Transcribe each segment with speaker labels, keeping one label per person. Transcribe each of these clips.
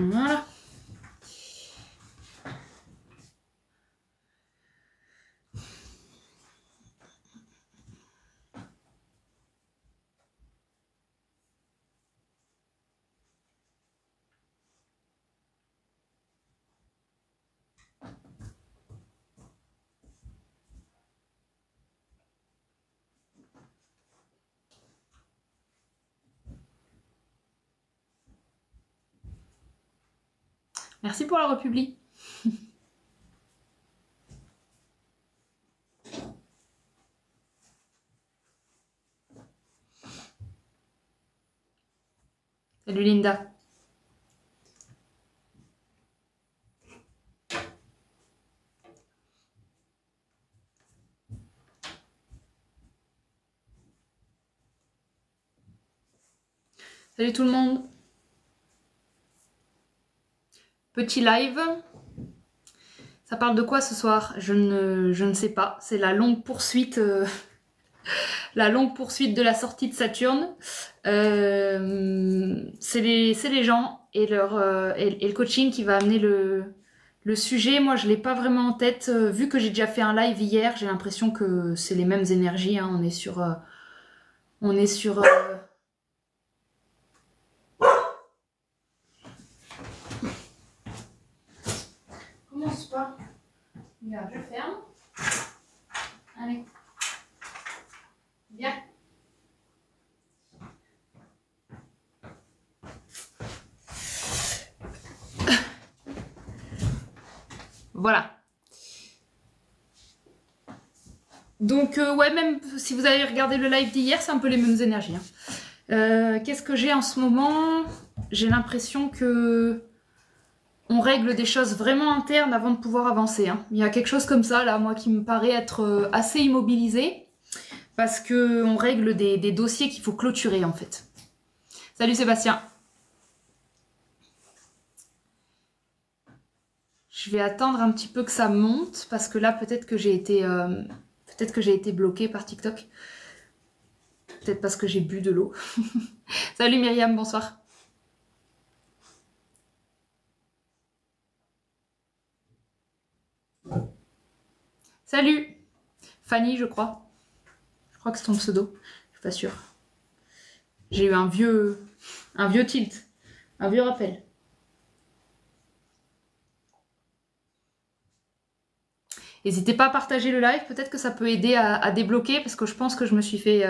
Speaker 1: Voilà. Merci pour la republie. Salut Linda. Salut tout le monde. Petit live. Ça parle de quoi ce soir? Je ne sais pas. C'est la longue poursuite, la longue poursuite de la sortie de Saturne. C'est les gens et le coaching qui va amener le sujet. Moi, je l'ai pas vraiment en tête. Vu que j'ai déjà fait un live hier, j'ai l'impression que c'est les mêmes énergies. Hein. On est sur Commence pas. Regarde, je ferme. Allez. Viens. Voilà. Donc, ouais, même si vous avez regardé le live d'hier, c'est un peu les mêmes énergies. Hein. Qu'est-ce que j'ai en ce moment? J'ai l'impression que on règle des choses vraiment internes avant de pouvoir avancer. Hein. Il y a quelque chose comme ça, là, moi, qui me paraît être assez immobilisé. Parce qu'on règle des dossiers qu'il faut clôturer, en fait. Salut Sébastien. Je vais attendre un petit peu que ça monte, parce que là, peut-être que j'ai été bloquée par TikTok. Peut-être parce que j'ai bu de l'eau. Salut Myriam, bonsoir. Salut Fanny, je crois. Je crois que c'est ton pseudo. Je suis pas sûre. J'ai eu un vieux tilt. Un vieux rappel. N'hésitez pas à partager le live. Peut-être que ça peut aider à débloquer. Parce que je pense que je me suis fait...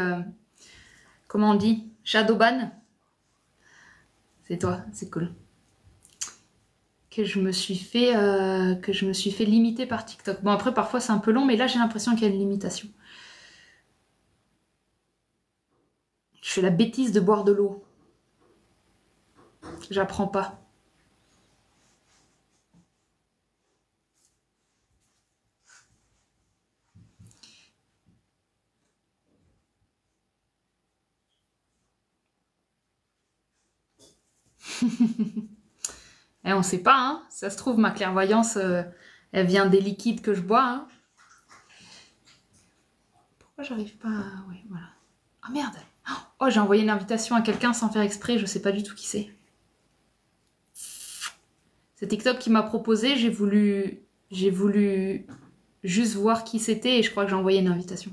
Speaker 1: comment on dit? Shadowban. C'est toi, c'est cool. Que je me suis fait limiter par TikTok. Bon, après, parfois, c'est un peu long. Mais là, j'ai l'impression qu'il y a une limitation. Je fais la bêtise de boire de l'eau. J'apprends pas. Et on sait pas, hein. Ça se trouve, ma clairvoyance, elle vient des liquides que je bois. Hein. Pourquoi j'arrive pas à... Ouais, voilà. Ah merde. Oh, j'ai envoyé une invitation à quelqu'un sans faire exprès, je sais pas du tout qui c'est. C'est TikTok qui m'a proposé, j'ai voulu juste voir qui c'était et je crois que j'ai envoyé une invitation.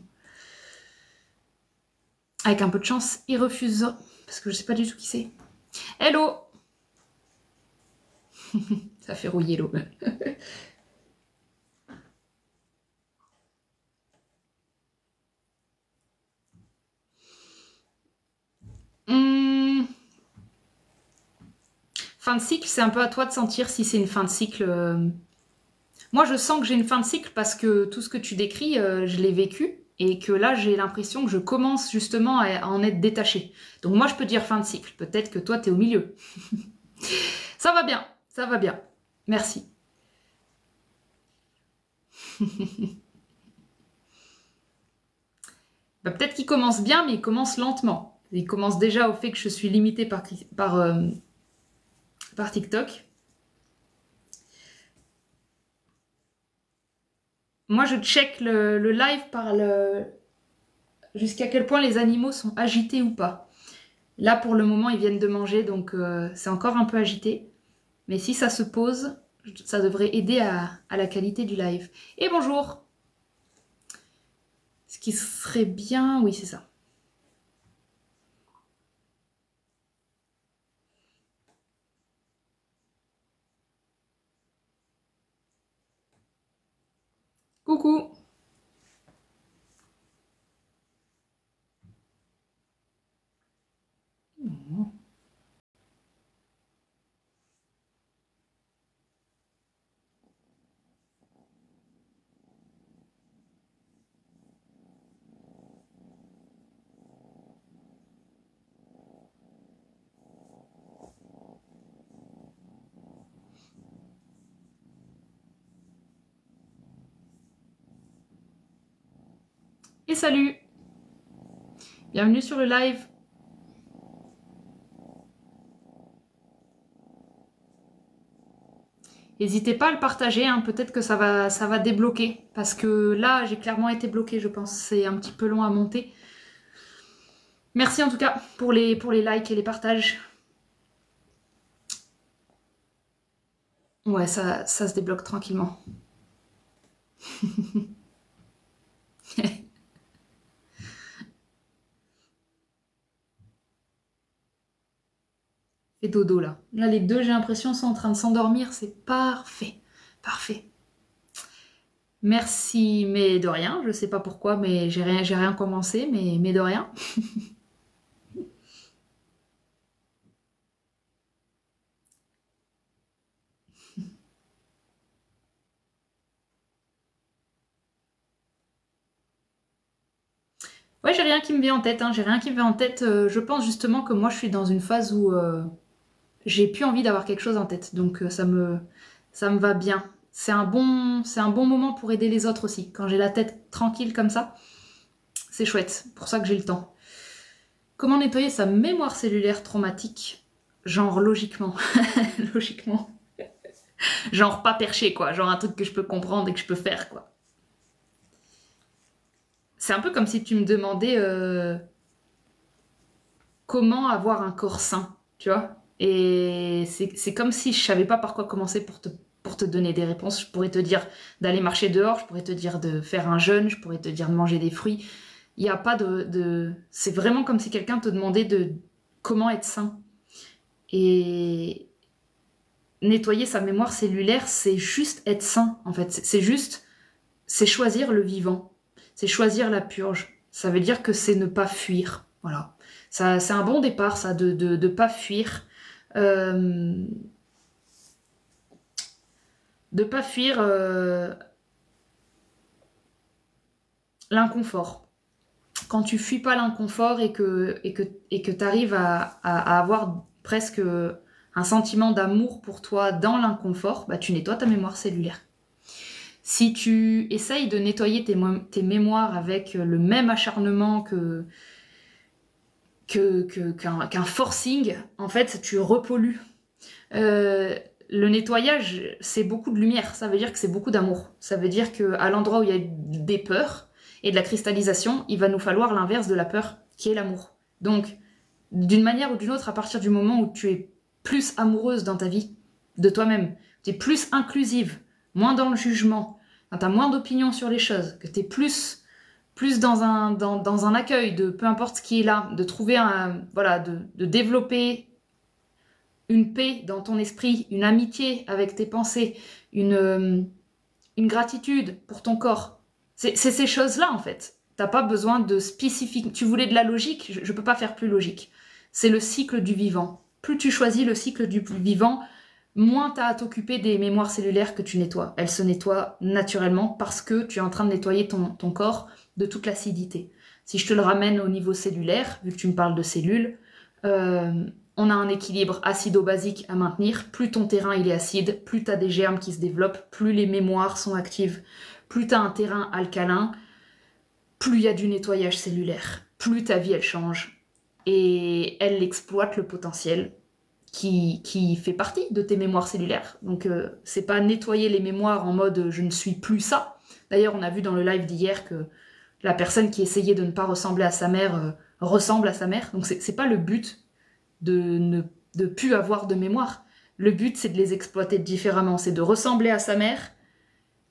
Speaker 1: Avec un peu de chance, il refuse, parce que je sais pas du tout qui c'est. Hello. Ça fait rouiller l'eau. Fin de cycle, c'est un peu à toi de sentir si c'est une fin de cycle. Moi, je sens que j'ai une fin de cycle parce que tout ce que tu décris, je l'ai vécu. Et que là, j'ai l'impression que je commence justement à en être détachée. Donc moi, je peux dire fin de cycle. Peut-être que toi, t'es au milieu. Ça va bien, ça va bien. Merci. Bah, peut-être qu'il commence bien, mais il commence lentement. Il commence déjà au fait que je suis limitée par TikTok. Moi, je check le live par jusqu'à quel point les animaux sont agités ou pas. Là, pour le moment, ils viennent de manger, donc c'est encore un peu agité. Mais si ça se pose, ça devrait aider à la qualité du live. Et bonjour! Ce qui serait bien... Oui, c'est ça. Coucou! Et salut! Bienvenue sur le live. N'hésitez pas à le partager, hein, peut-être que ça va débloquer. Parce que là, j'ai clairement été bloquée, je pense. C'est un petit peu long à monter. Merci en tout cas pour les likes et les partages. Ouais, ça se débloque tranquillement. Et dodo là. Là, les deux, j'ai l'impression, sont en train de s'endormir. C'est parfait. Parfait. Merci, mais de rien. Je sais pas pourquoi, mais j'ai rien commencé, mais de rien. Ouais, j'ai rien qui me vient en tête. Hein. J'ai rien qui me vient en tête. Je pense justement que moi, je suis dans une phase où j'ai plus envie d'avoir quelque chose en tête. Donc ça me va bien. C'est un bon moment pour aider les autres aussi. Quand j'ai la tête tranquille comme ça, c'est chouette. Pour ça que j'ai le temps. Comment nettoyer sa mémoire cellulaire traumatique? Genre logiquement. Logiquement. Genre pas perché quoi. Genre un truc que je peux comprendre et que je peux faire quoi. C'est un peu comme si tu me demandais comment avoir un corps sain, tu vois. Et c'est comme si je savais pas par quoi commencer pour te donner des réponses. Je pourrais te dire d'aller marcher dehors, je pourrais te dire de faire un jeûne, je pourrais te dire de manger des fruits. Il n'y a pas C'est vraiment comme si quelqu'un te demandait de comment être sain. Et nettoyer sa mémoire cellulaire, c'est juste être sain, en fait. C'est choisir le vivant. C'est choisir la purge. Ça veut dire que c'est ne pas fuir. Voilà. Ça, c'est un bon départ, ça, de pas fuir. De pas fuir l'inconfort. Quand tu fuis pas l'inconfort et que tu arrives à avoir presque un sentiment d'amour pour toi dans l'inconfort, bah, tu nettoies ta mémoire cellulaire. Si tu essayes de nettoyer tes mémoires avec le même acharnement qu'un forcing, en fait, tu repollues. Le nettoyage, c'est beaucoup de lumière, ça veut dire que c'est beaucoup d'amour. Ça veut dire qu'à l'endroit où il y a des peurs et de la cristallisation, il va nous falloir l'inverse de la peur, qui est l'amour. Donc, d'une manière ou d'une autre, à partir du moment où tu es plus amoureuse dans ta vie, de toi-même, tu es plus inclusive, moins dans le jugement, quand tu as moins d'opinions sur les choses, que tu es plus dans un accueil de peu importe ce qui est là, de trouver voilà, de développer une paix dans ton esprit, une amitié avec tes pensées, une gratitude pour ton corps. C'est ces choses-là, en fait. T'as pas besoin de spécifique. Tu voulais de la logique, je peux pas faire plus logique. C'est le cycle du vivant. Plus tu choisis le cycle du vivant, moins tu as à t'occuper des mémoires cellulaires que tu nettoies. Elles se nettoient naturellement parce que tu es en train de nettoyer ton corps de toute l'acidité. Si je te le ramène au niveau cellulaire, vu que tu me parles de cellules, on a un équilibre acido-basique à maintenir. Plus ton terrain il est acide, plus tu as des germes qui se développent, plus les mémoires sont actives, plus tu as un terrain alcalin, plus il y a du nettoyage cellulaire, plus ta vie elle change. Et elle exploite le potentiel qui fait partie de tes mémoires cellulaires. Donc c'est pas nettoyer les mémoires en mode je ne suis plus ça. D'ailleurs on a vu dans le live d'hier que la personne qui essayait de ne pas ressembler à sa mère ressemble à sa mère. Donc c'est pas le but de plus avoir de mémoire. Le but, c'est de les exploiter différemment. C'est de ressembler à sa mère,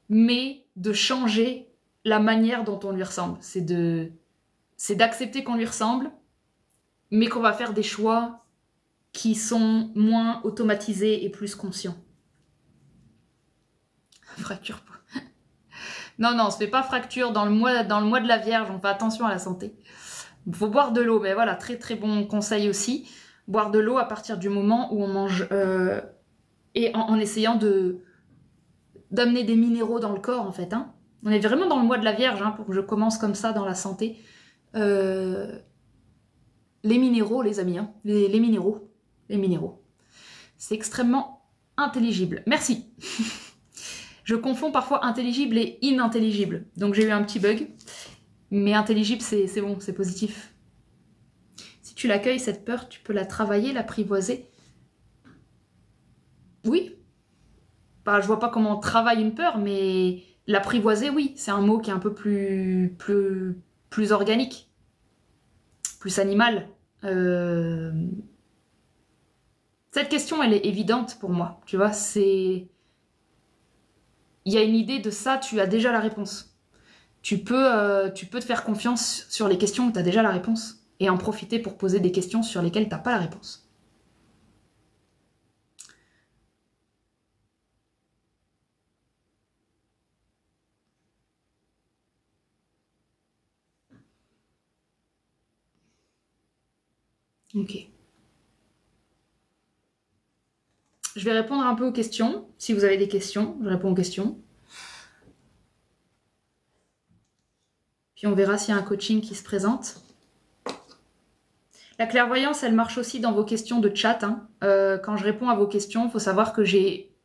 Speaker 1: mais de changer la manière dont on lui ressemble. C'est d'accepter qu'on lui ressemble, mais qu'on va faire des choix qui sont moins automatisés et plus conscients. Fracture. Non, on se fait pas fracture dans le mois de la Vierge, on fait attention à la santé. Il faut boire de l'eau, mais voilà, très très bon conseil aussi. Boire de l'eau à partir du moment où on mange et en essayant d'amener des minéraux dans le corps en fait. Hein. On est vraiment dans le mois de la Vierge hein, pour que je commence comme ça dans la santé. Les minéraux, les amis, hein. Les minéraux. Les minéraux. C'est extrêmement intelligible. Merci. Je confonds parfois intelligible et inintelligible. Donc j'ai eu un petit bug. Mais intelligible, c'est bon, c'est positif. Si tu l'accueilles, cette peur, tu peux la travailler, l'apprivoiser. Oui. Bah, je vois pas comment on travaille une peur, mais l'apprivoiser, oui. C'est un mot qui est un peu plus organique. Plus animal. Cette question, elle est évidente pour moi. Tu vois, c'est... Il y a une idée de ça, tu as déjà la réponse. Tu peux te faire confiance sur les questions où tu as déjà la réponse et en profiter pour poser des questions sur lesquelles tu n'as pas la réponse. Ok. Je vais répondre un peu aux questions. Si vous avez des questions, je réponds aux questions. Puis on verra s'il y a un coaching qui se présente. La clairvoyance, elle marche aussi dans vos questions de chat. Hein. Quand je réponds à vos questions, il faut savoir que j'ai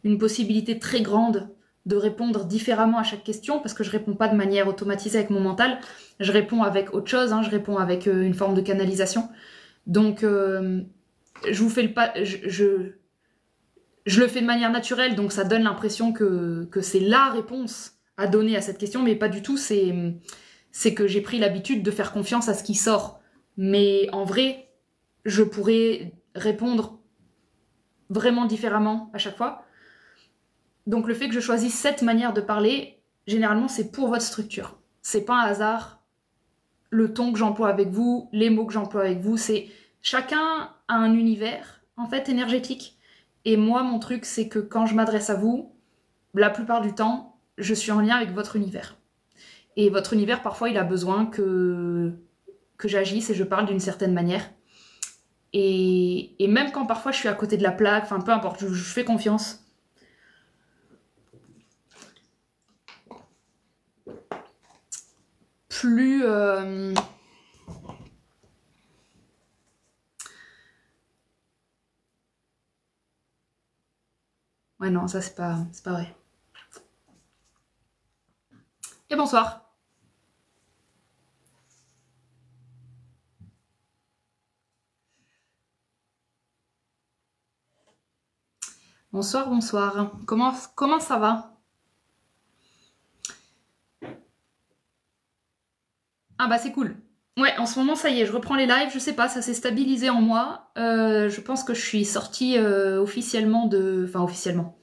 Speaker 1: une possibilité très grande de répondre différemment à chaque question parce que je réponds pas de manière automatisée avec mon mental. Je réponds avec autre chose, hein. Je réponds avec une forme de canalisation. Donc, je vous fais le pas... Je le fais de manière naturelle, donc ça donne l'impression que c'est la réponse à donner à cette question, mais pas du tout. C'est que j'ai pris l'habitude de faire confiance à ce qui sort. Mais en vrai, je pourrais répondre vraiment différemment à chaque fois. Donc le fait que je choisisse cette manière de parler, généralement c'est pour votre structure. C'est pas un hasard. Le ton que j'emploie avec vous, les mots que j'emploie avec vous, c'est chacun a un univers en fait énergétique. Et moi mon truc c'est que quand je m'adresse à vous, la plupart du temps, je suis en lien avec votre univers. Et votre univers parfois il a besoin que j'agisse et je parle d'une certaine manière. Et même quand parfois je suis à côté de la plaque, enfin peu importe, je fais confiance. Plus ouais non, ça c'est pas vrai. Et bonsoir. Bonsoir, bonsoir. Comment ça va? Ah bah c'est cool. Ouais, en ce moment ça y est, je reprends les lives, je sais pas, ça s'est stabilisé en moi. Je pense que je suis sortie officiellement de... Enfin officiellement.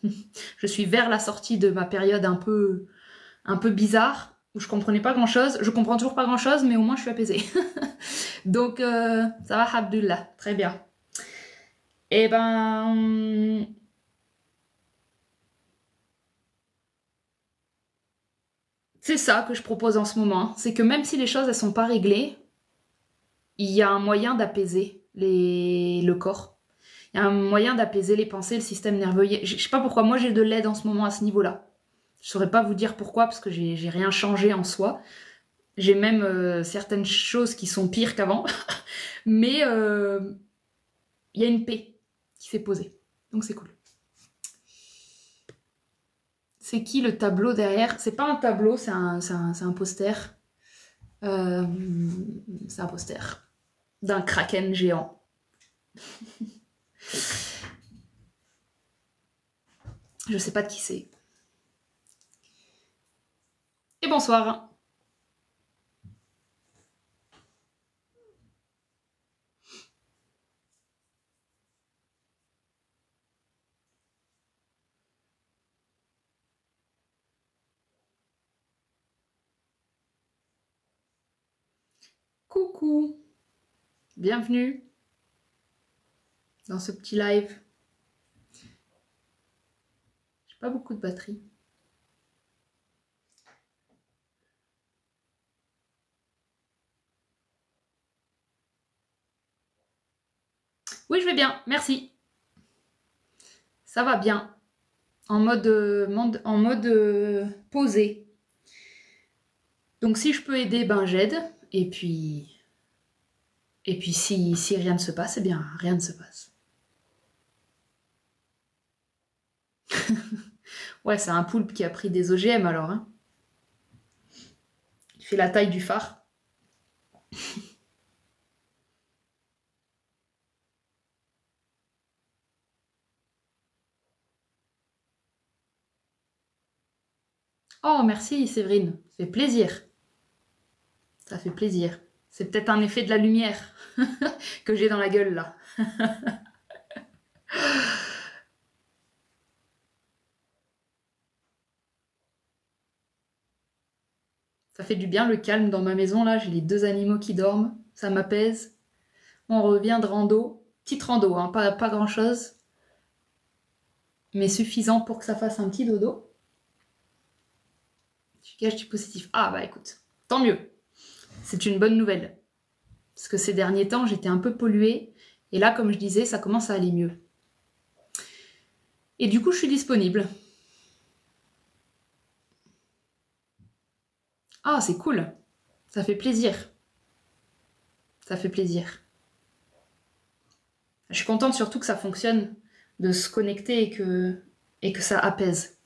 Speaker 1: Je suis vers la sortie de ma période un peu bizarre, où je comprenais pas grand chose. Je comprends toujours pas grand chose, mais au moins je suis apaisée. Donc ça va, Abdullah, très bien. Eh ben... C'est ça que je propose en ce moment. C'est que même si les choses elles sont pas réglées, il y a un moyen d'apaiser le corps. Il y a un moyen d'apaiser les pensées, le système nerveux. Je sais pas pourquoi, moi j'ai de l'aide en ce moment à ce niveau-là. Je saurais pas vous dire pourquoi, parce que j'ai rien changé en soi. J'ai même certaines choses qui sont pires qu'avant. Mais il y a une paix qui s'est posée. Donc c'est cool. C'est qui le tableau derrière? C'est pas un tableau, c'est un poster. C'est un poster d'un kraken géant. Je sais pas de qui c'est. Et bonsoir. Coucou, bienvenue dans ce petit live. J'ai pas beaucoup de batterie. Oui, je vais bien, merci. Ça va bien. En mode posé. Donc si je peux aider, ben j'aide. Et puis si rien ne se passe, eh bien rien ne se passe. Ouais, c'est un poulpe qui a pris des OGM alors. Hein. Il fait la taille du phare. Oh, merci Séverine, ça fait plaisir. Ça fait plaisir. C'est peut-être un effet de la lumière que j'ai dans la gueule là. Ça fait du bien le calme dans ma maison là, j'ai les 2 animaux qui dorment, ça m'apaise. On revient de rando, petite rando, hein, pas grand chose, mais suffisant pour que ça fasse un petit dodo. Je gage du positif. Ah bah écoute, tant mieux. C'est une bonne nouvelle. Parce que ces derniers temps, j'étais un peu polluée. Et là, comme je disais, ça commence à aller mieux. Et du coup, je suis disponible. Ah, c'est cool. Ça fait plaisir. Ça fait plaisir. Je suis contente surtout que ça fonctionne, de se connecter et que ça apaise.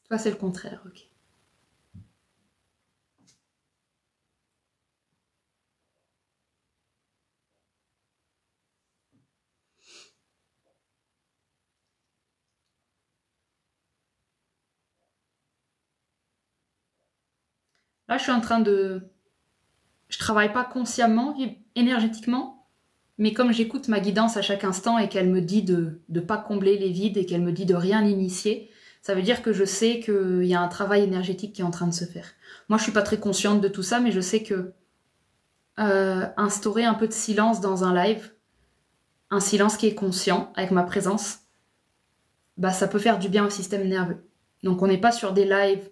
Speaker 1: Toi, c'est le contraire, ok. Là, je suis en train de... Je travaille pas consciemment, énergétiquement, mais comme j'écoute ma guidance à chaque instant et qu'elle me dit de ne pas combler les vides et qu'elle me dit de rien initier, ça veut dire que je sais qu'il y a un travail énergétique qui est en train de se faire. Moi, je suis pas très consciente de tout ça, mais je sais que instaurer un peu de silence dans un live, un silence qui est conscient avec ma présence, bah ça peut faire du bien au système nerveux. Donc on n'est pas sur des lives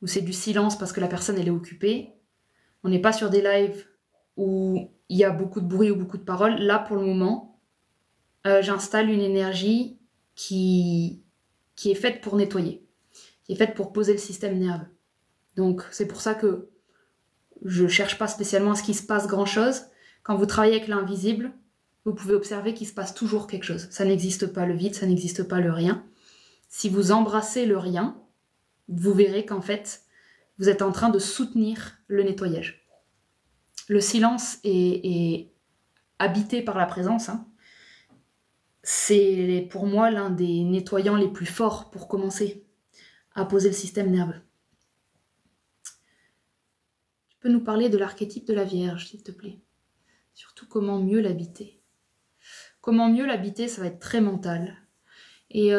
Speaker 1: où c'est du silence parce que la personne elle est occupée. On n'est pas sur des lives où il y a beaucoup de bruit ou beaucoup de paroles. Là pour le moment, j'installe une énergie qui est faite pour nettoyer, qui est faite pour poser le système nerveux. Donc c'est pour ça que je cherche pas spécialement à ce qu'il se passe grand chose. Quand vous travaillez avec l'invisible, vous pouvez observer qu'il se passe toujours quelque chose. Ça n'existe pas le vide, ça n'existe pas le rien. Si vous embrassez le rien, vous verrez qu'en fait, vous êtes en train de soutenir le nettoyage. Le silence est habité par la présence. Hein. C'est pour moi l'un des nettoyants les plus forts pour commencer à poser le système nerveux. Tu peux nous parler de l'archétype de la Vierge, s'il te plaît? Surtout comment mieux l'habiter. Comment mieux l'habiter, ça va être très mental. Et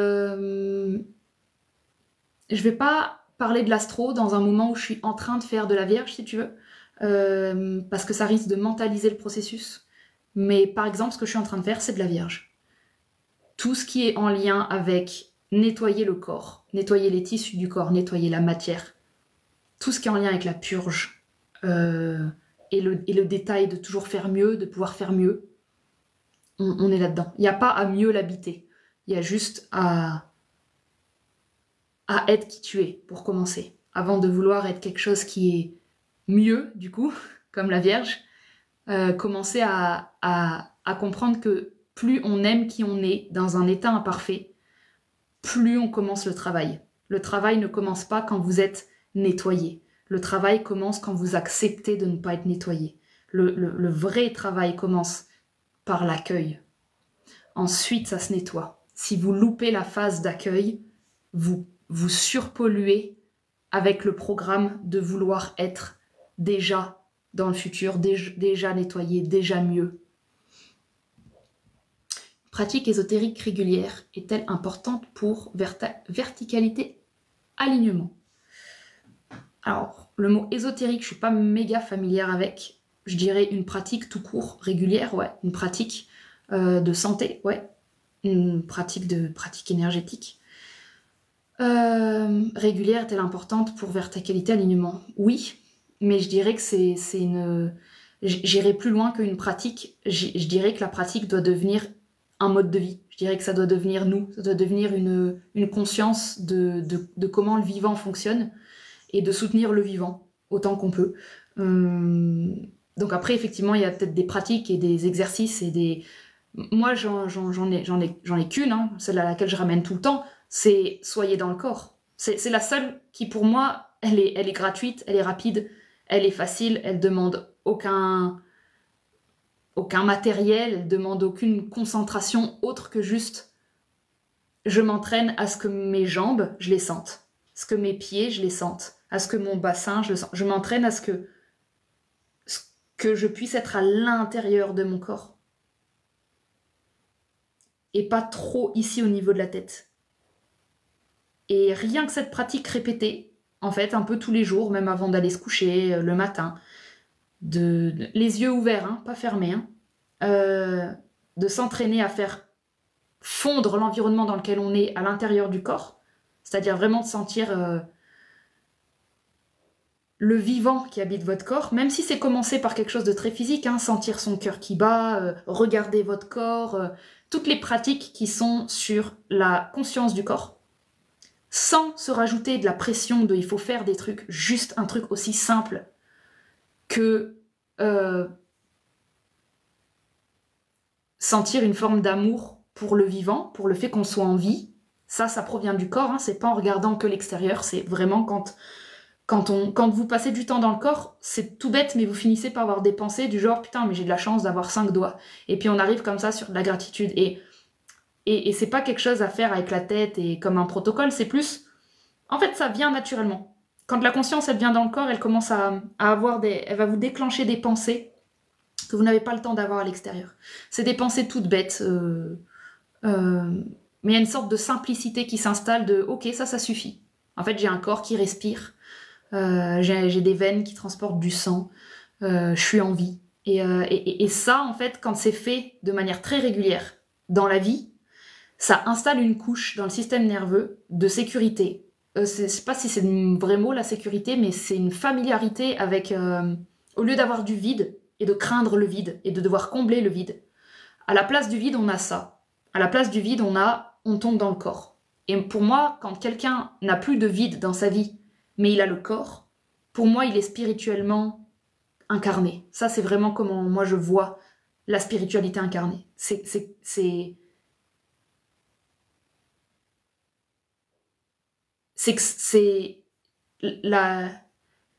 Speaker 1: je vais pas parler de l'astro dans un moment où je suis en train de faire de la Vierge, si tu veux, parce que ça risque de mentaliser le processus. Mais par exemple, ce que je suis en train de faire, c'est de la Vierge. Tout ce qui est en lien avec nettoyer le corps, nettoyer les tissus du corps, nettoyer la matière, tout ce qui est en lien avec la purge, et le détail de toujours faire mieux, de pouvoir faire mieux, on est là-dedans. Il n'y a pas à mieux l'habiter. Il y a juste à être qui tu es, pour commencer. Avant de vouloir être quelque chose qui est mieux, du coup, comme la Vierge, commencer à comprendre que plus on aime qui on est dans un état imparfait, plus on commence le travail. Le travail ne commence pas quand vous êtes nettoyé. Le travail commence quand vous acceptez de ne pas être nettoyé. Le vrai travail commence par l'accueil. Ensuite, ça se nettoie. Si vous loupez la phase d'accueil, vous surpolluez avec le programme de vouloir être déjà dans le futur, déjà nettoyé, déjà mieux. Pratique ésotérique régulière est-elle importante pour verticalité, alignement? Alors, le mot ésotérique, je suis pas méga familière avec. Je dirais une pratique tout court, régulière, ouais. Une pratique de santé, ouais. Une pratique énergétique. Régulière est-elle importante pour verticalité, alignement? Oui, mais je dirais que c'est une... J'irai plus loin qu'une pratique. Je dirais que la pratique doit devenir un mode de vie. Je dirais que ça doit devenir nous. Ça doit devenir une conscience de comment le vivant fonctionne et de soutenir le vivant autant qu'on peut. Donc après, effectivement, il y a peut-être des pratiques et des exercices et des... Moi, j'en ai qu'une, hein, celle à laquelle je ramène tout le temps, c'est soyez dans le corps. C'est la seule qui, pour moi, elle est gratuite, elle est rapide, elle est facile, elle demande aucun matériel, elle demande aucune concentration autre que juste je m'entraîne à ce que mes jambes, je les sente, à ce que mes pieds, je les sente, à ce que mon bassin, je le sente. Je m'entraîne à ce que je puisse être à l'intérieur de mon corps. Et pas trop ici au niveau de la tête. Et rien que cette pratique répétée, en fait, un peu tous les jours, même avant d'aller se coucher, le matin, les yeux ouverts, hein, pas fermés, hein, de s'entraîner à faire fondre l'environnement dans lequel on est à l'intérieur du corps, c'est-à-dire vraiment de sentir le vivant qui habite votre corps, même si c'est commencé par quelque chose de très physique, hein, sentir son cœur qui bat, regarder votre corps, toutes les pratiques qui sont sur la conscience du corps, sans se rajouter de la pression de il faut faire des trucs, juste un truc aussi simple que sentir une forme d'amour pour le vivant, pour le fait qu'on soit en vie. Ça provient du corps, hein, c'est pas en regardant que l'extérieur, c'est vraiment quand vous passez du temps dans le corps, c'est tout bête, mais vous finissez par avoir des pensées du genre « Putain, mais j'ai de la chance d'avoir 5 doigts ». Et puis on arrive comme ça sur de la gratitude. Et c'est pas quelque chose à faire avec la tête et comme un protocole, c'est plus... En fait, ça vient naturellement. Quand la conscience, elle vient dans le corps, elle commence à avoir elle va vous déclencher des pensées que vous n'avez pas le temps d'avoir à l'extérieur. C'est des pensées toutes bêtes, mais il y a une sorte de simplicité qui s'installe de « Ok, ça suffit. En fait, j'ai un corps qui respire. » j'ai des veines qui transportent du sang, je suis en vie. Et ça, en fait, quand c'est fait de manière très régulière dans la vie, ça installe une couche dans le système nerveux de sécurité. Je sais pas si c'est le vrai mot, la sécurité, mais c'est une familiarité avec... au lieu d'avoir du vide et de craindre le vide et de devoir combler le vide, à la place du vide, on a ça. À la place du vide, on tombe dans le corps. Et pour moi, quand quelqu'un n'a plus de vide dans sa vie, mais il a le corps, pour moi, il est spirituellement incarné. Ça, c'est vraiment comment moi je vois la spiritualité incarnée. C'est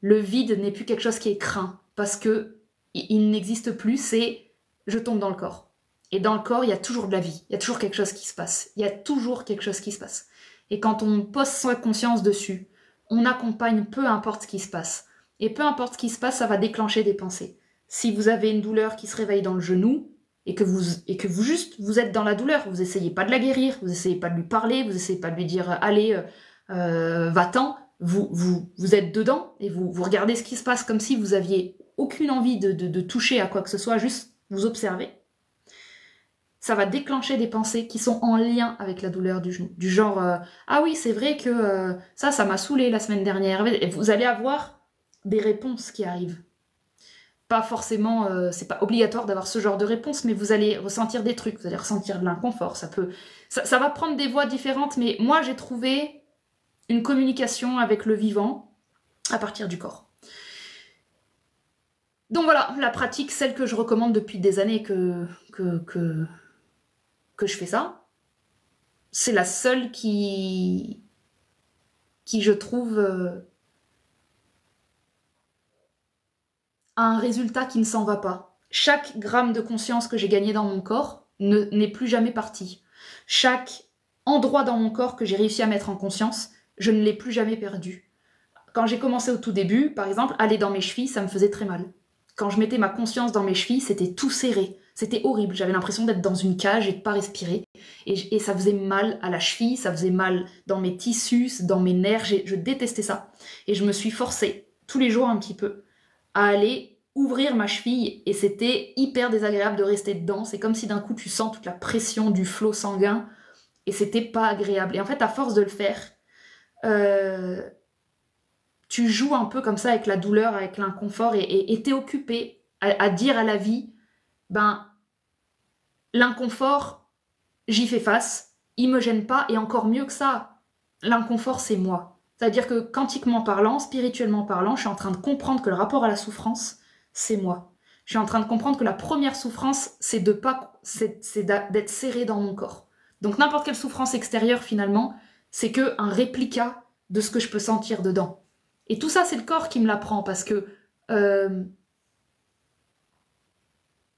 Speaker 1: le vide n'est plus quelque chose qui est craint, parce que il n'existe plus, c'est je tombe dans le corps. Et dans le corps, il y a toujours de la vie, il y a toujours quelque chose qui se passe. Il y a toujours quelque chose qui se passe. Et quand on pose sa conscience dessus, on accompagne peu importe ce qui se passe. Et peu importe ce qui se passe, ça va déclencher des pensées. Si vous avez une douleur qui se réveille dans le genou, et que vous êtes dans la douleur, vous essayez pas de la guérir, vous essayez pas de lui parler, vous essayez pas de lui dire allez, va-t'en, vous êtes dedans, et vous regardez ce qui se passe comme si vous aviez aucune envie de toucher à quoi que ce soit, juste vous observez. Ça va déclencher des pensées qui sont en lien avec la douleur du genou. Du genre, ah oui, c'est vrai que ça m'a saoulé la semaine dernière. Et vous allez avoir des réponses qui arrivent. Pas forcément, c'est pas obligatoire d'avoir ce genre de réponse, mais vous allez ressentir des trucs, vous allez ressentir de l'inconfort. Ça va prendre des voies différentes, mais moi j'ai trouvé une communication avec le vivant à partir du corps. Donc voilà, la pratique, celle que je recommande depuis des années que je fais ça, c'est la seule qui je trouve a un résultat qui ne s'en va pas. Chaque gramme de conscience que j'ai gagné dans mon corps n'est plus jamais parti. Chaque endroit dans mon corps que j'ai réussi à mettre en conscience, je ne l'ai plus jamais perdu. Quand j'ai commencé au tout début, par exemple, aller dans mes chevilles, ça me faisait très mal. Quand je mettais ma conscience dans mes chevilles, c'était tout serré. C'était horrible, j'avais l'impression d'être dans une cage et de pas respirer. Et ça faisait mal à la cheville, ça faisait mal dans mes tissus, dans mes nerfs, je détestais ça. Et je me suis forcée, tous les jours un petit peu, à aller ouvrir ma cheville. Et c'était hyper désagréable de rester dedans. C'est comme si d'un coup tu sens toute la pression du flot sanguin. Et c'était pas agréable. Et en fait, à force de le faire, tu joues un peu comme ça avec la douleur, avec l'inconfort. Et t'es occupé à dire à la vie, ben, l'inconfort, j'y fais face, il me gêne pas, et encore mieux que ça, l'inconfort c'est moi. C'est-à-dire que quantiquement parlant, spirituellement parlant, je suis en train de comprendre que le rapport à la souffrance, c'est moi. Je suis en train de comprendre que la première souffrance, c'est d'être serré dans mon corps. Donc n'importe quelle souffrance extérieure finalement, c'est que un réplica de ce que je peux sentir dedans. Et tout ça, c'est le corps qui me l'apprend, parce que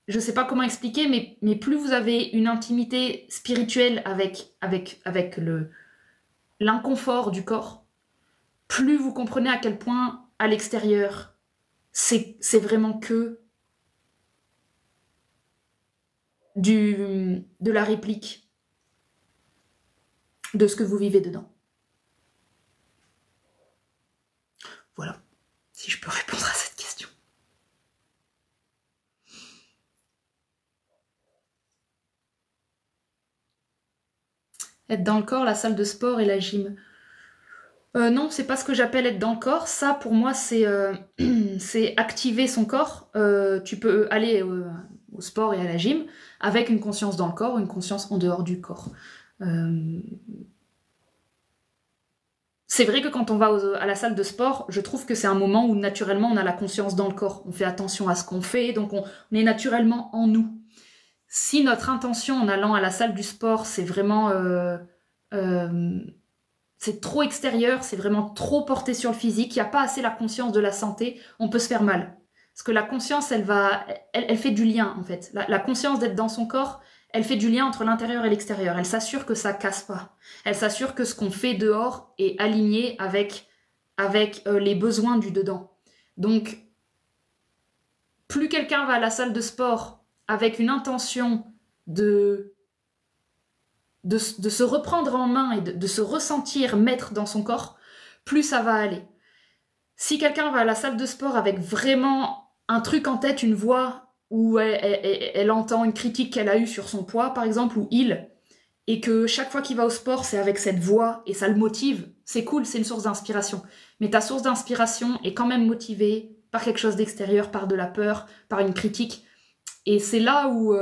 Speaker 1: je sais pas comment expliquer, mais plus vous avez une intimité spirituelle avec l'inconfort du corps, plus vous comprenez à quel point à l'extérieur, c'est vraiment que de la réplique de ce que vous vivez dedans. Voilà, si je peux répondre à cette question. Être dans le corps, la salle de sport et la gym. Non, c'est pas ce que j'appelle être dans le corps. Ça, pour moi, c'est activer son corps. Tu peux aller au sport et à la gym avec une conscience dans le corps, une conscience en dehors du corps. C'est vrai que quand on va à la salle de sport, je trouve que c'est un moment où naturellement on a la conscience dans le corps. On fait attention à ce qu'on fait, donc on est naturellement en nous. Si notre intention en allant à la salle du sport, c'est vraiment... c'est trop extérieur, c'est vraiment trop porté sur le physique, il n'y a pas assez la conscience de la santé, on peut se faire mal. Parce que la conscience, elle fait du lien, en fait. La conscience d'être dans son corps, elle fait du lien entre l'intérieur et l'extérieur. Elle s'assure que ça casse pas. Elle s'assure que ce qu'on fait dehors est aligné avec les besoins du dedans. Donc, plus quelqu'un va à la salle de sport avec une intention de se reprendre en main et de se ressentir maître dans son corps, plus ça va aller. Si quelqu'un va à la salle de sport avec vraiment un truc en tête, une voix où elle entend une critique qu'elle a eue sur son poids, par exemple, ou et que chaque fois qu'il va au sport, c'est avec cette voix et ça le motive, c'est cool, c'est une source d'inspiration. Mais ta source d'inspiration est quand même motivée par quelque chose d'extérieur, par de la peur, par une critique. Et c'est là où...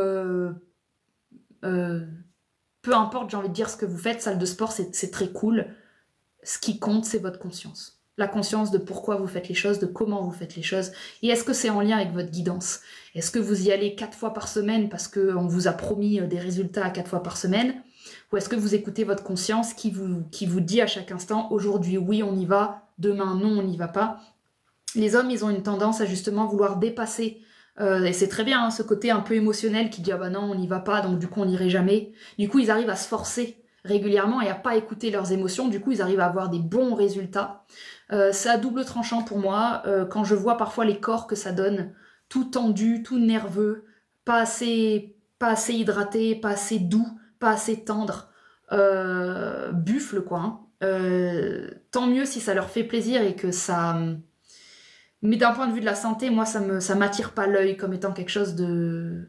Speaker 1: peu importe, j'ai envie de dire ce que vous faites, salle de sport, c'est très cool. Ce qui compte, c'est votre conscience. La conscience de pourquoi vous faites les choses, de comment vous faites les choses. Et est-ce que c'est en lien avec votre guidance? Est-ce que vous y allez 4 fois par semaine parce qu'on vous a promis des résultats à 4 fois par semaine? Ou est-ce que vous écoutez votre conscience qui vous dit à chaque instant, aujourd'hui oui on y va, demain non on n'y va pas? Les hommes, ils ont une tendance à justement vouloir dépasser et c'est très bien, hein, ce côté un peu émotionnel qui dit « Ah bah non, on n'y va pas, donc du coup on n'irait jamais ». Du coup, ils arrivent à se forcer régulièrement et à pas écouter leurs émotions. Du coup, ils arrivent à avoir des bons résultats. C'est à double tranchant pour moi. Quand je vois parfois les corps que ça donne, tout tendu, tout nerveux, pas assez hydraté, pas assez doux, pas assez tendre, buffle quoi. Hein. Tant mieux si ça leur fait plaisir et que ça... Mais d'un point de vue de la santé, moi, ça m'attire pas l'œil comme étant quelque chose de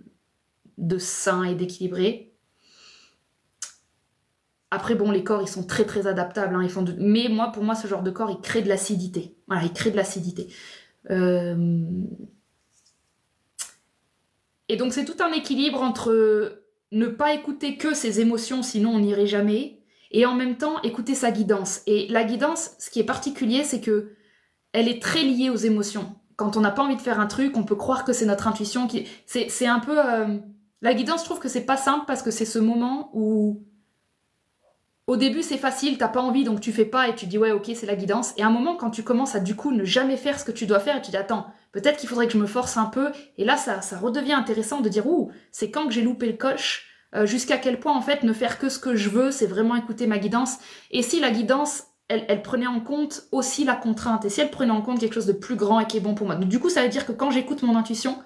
Speaker 1: sain et d'équilibré. Après, bon, les corps, ils sont très très adaptables. Hein, mais moi, pour moi, ce genre de corps, il crée de l'acidité. Voilà, il crée de l'acidité. Et donc, c'est tout un équilibre entre ne pas écouter que ses émotions, sinon on n'irait jamais, et en même temps, écouter sa guidance. Et la guidance, ce qui est particulier, c'est que elle est très liée aux émotions. Quand on n'a pas envie de faire un truc, on peut croire que c'est notre intuition qui... C'est un peu... La guidance, je trouve que c'est pas simple parce que c'est ce moment où... Au début, c'est facile, t'as pas envie, donc tu fais pas et tu dis ouais, ok, c'est la guidance. Et à un moment, quand tu commences à du coup ne jamais faire ce que tu dois faire, et tu dis attends, peut-être qu'il faudrait que je me force un peu. Et là, ça redevient intéressant de dire ouh, c'est quand que j'ai loupé le coche, jusqu'à quel point en fait ne faire que ce que je veux, c'est vraiment écouter ma guidance. Et si la guidance, elle prenait en compte aussi la contrainte, et si elle prenait en compte quelque chose de plus grand et qui est bon pour moi. Donc, du coup, ça veut dire que quand j'écoute mon intuition,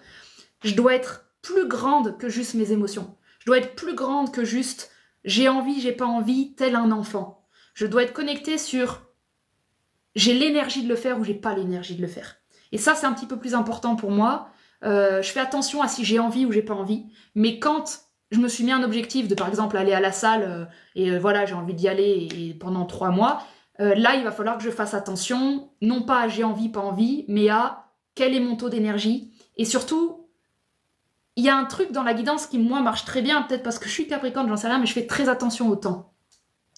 Speaker 1: je dois être plus grande que juste mes émotions. Je dois être plus grande que juste j'ai envie, j'ai pas envie, tel un enfant. Je dois être connectée sur j'ai l'énergie de le faire ou j'ai pas l'énergie de le faire. Et ça, c'est un petit peu plus important pour moi. Je fais attention à si j'ai envie ou j'ai pas envie. Mais quand je me suis mis un objectif de, par exemple, aller à la salle voilà, j'ai envie d'y aller et pendant 3 mois, là, il va falloir que je fasse attention, non pas à j'ai envie, pas envie, mais à quel est mon taux d'énergie. Et surtout, il y a un truc dans la guidance qui, moi, marche très bien, peut-être parce que je suis Capricorne, j'en sais rien, mais je fais très attention au temps.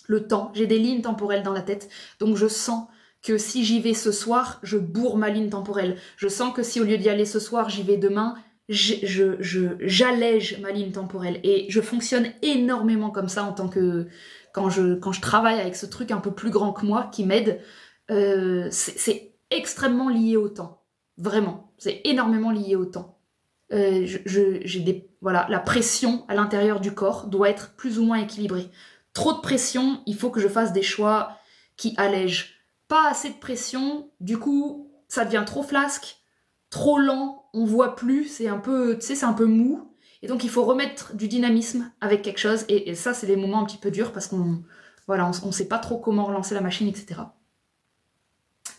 Speaker 1: Le temps, j'ai des lignes temporelles dans la tête, donc je sens que si j'y vais ce soir, je bourre ma ligne temporelle. Je sens que si au lieu d'y aller ce soir, j'y vais demain, j'allège ma ligne temporelle. Et je fonctionne énormément comme ça en tant que... Quand je travaille avec ce truc un peu plus grand que moi qui m'aide, c'est extrêmement lié au temps. Vraiment, c'est énormément lié au temps. Voilà, la pression à l'intérieur du corps doit être plus ou moins équilibrée. Trop de pression, il faut que je fasse des choix qui allègent. Pas assez de pression, du coup, ça devient trop flasque, trop lent, on voit plus, c'est un peu, tu sais, c'est un peu mou. Et donc, il faut remettre du dynamisme avec quelque chose. Et ça, c'est des moments un petit peu durs parce qu'on voilà, on sait pas trop comment relancer la machine, etc.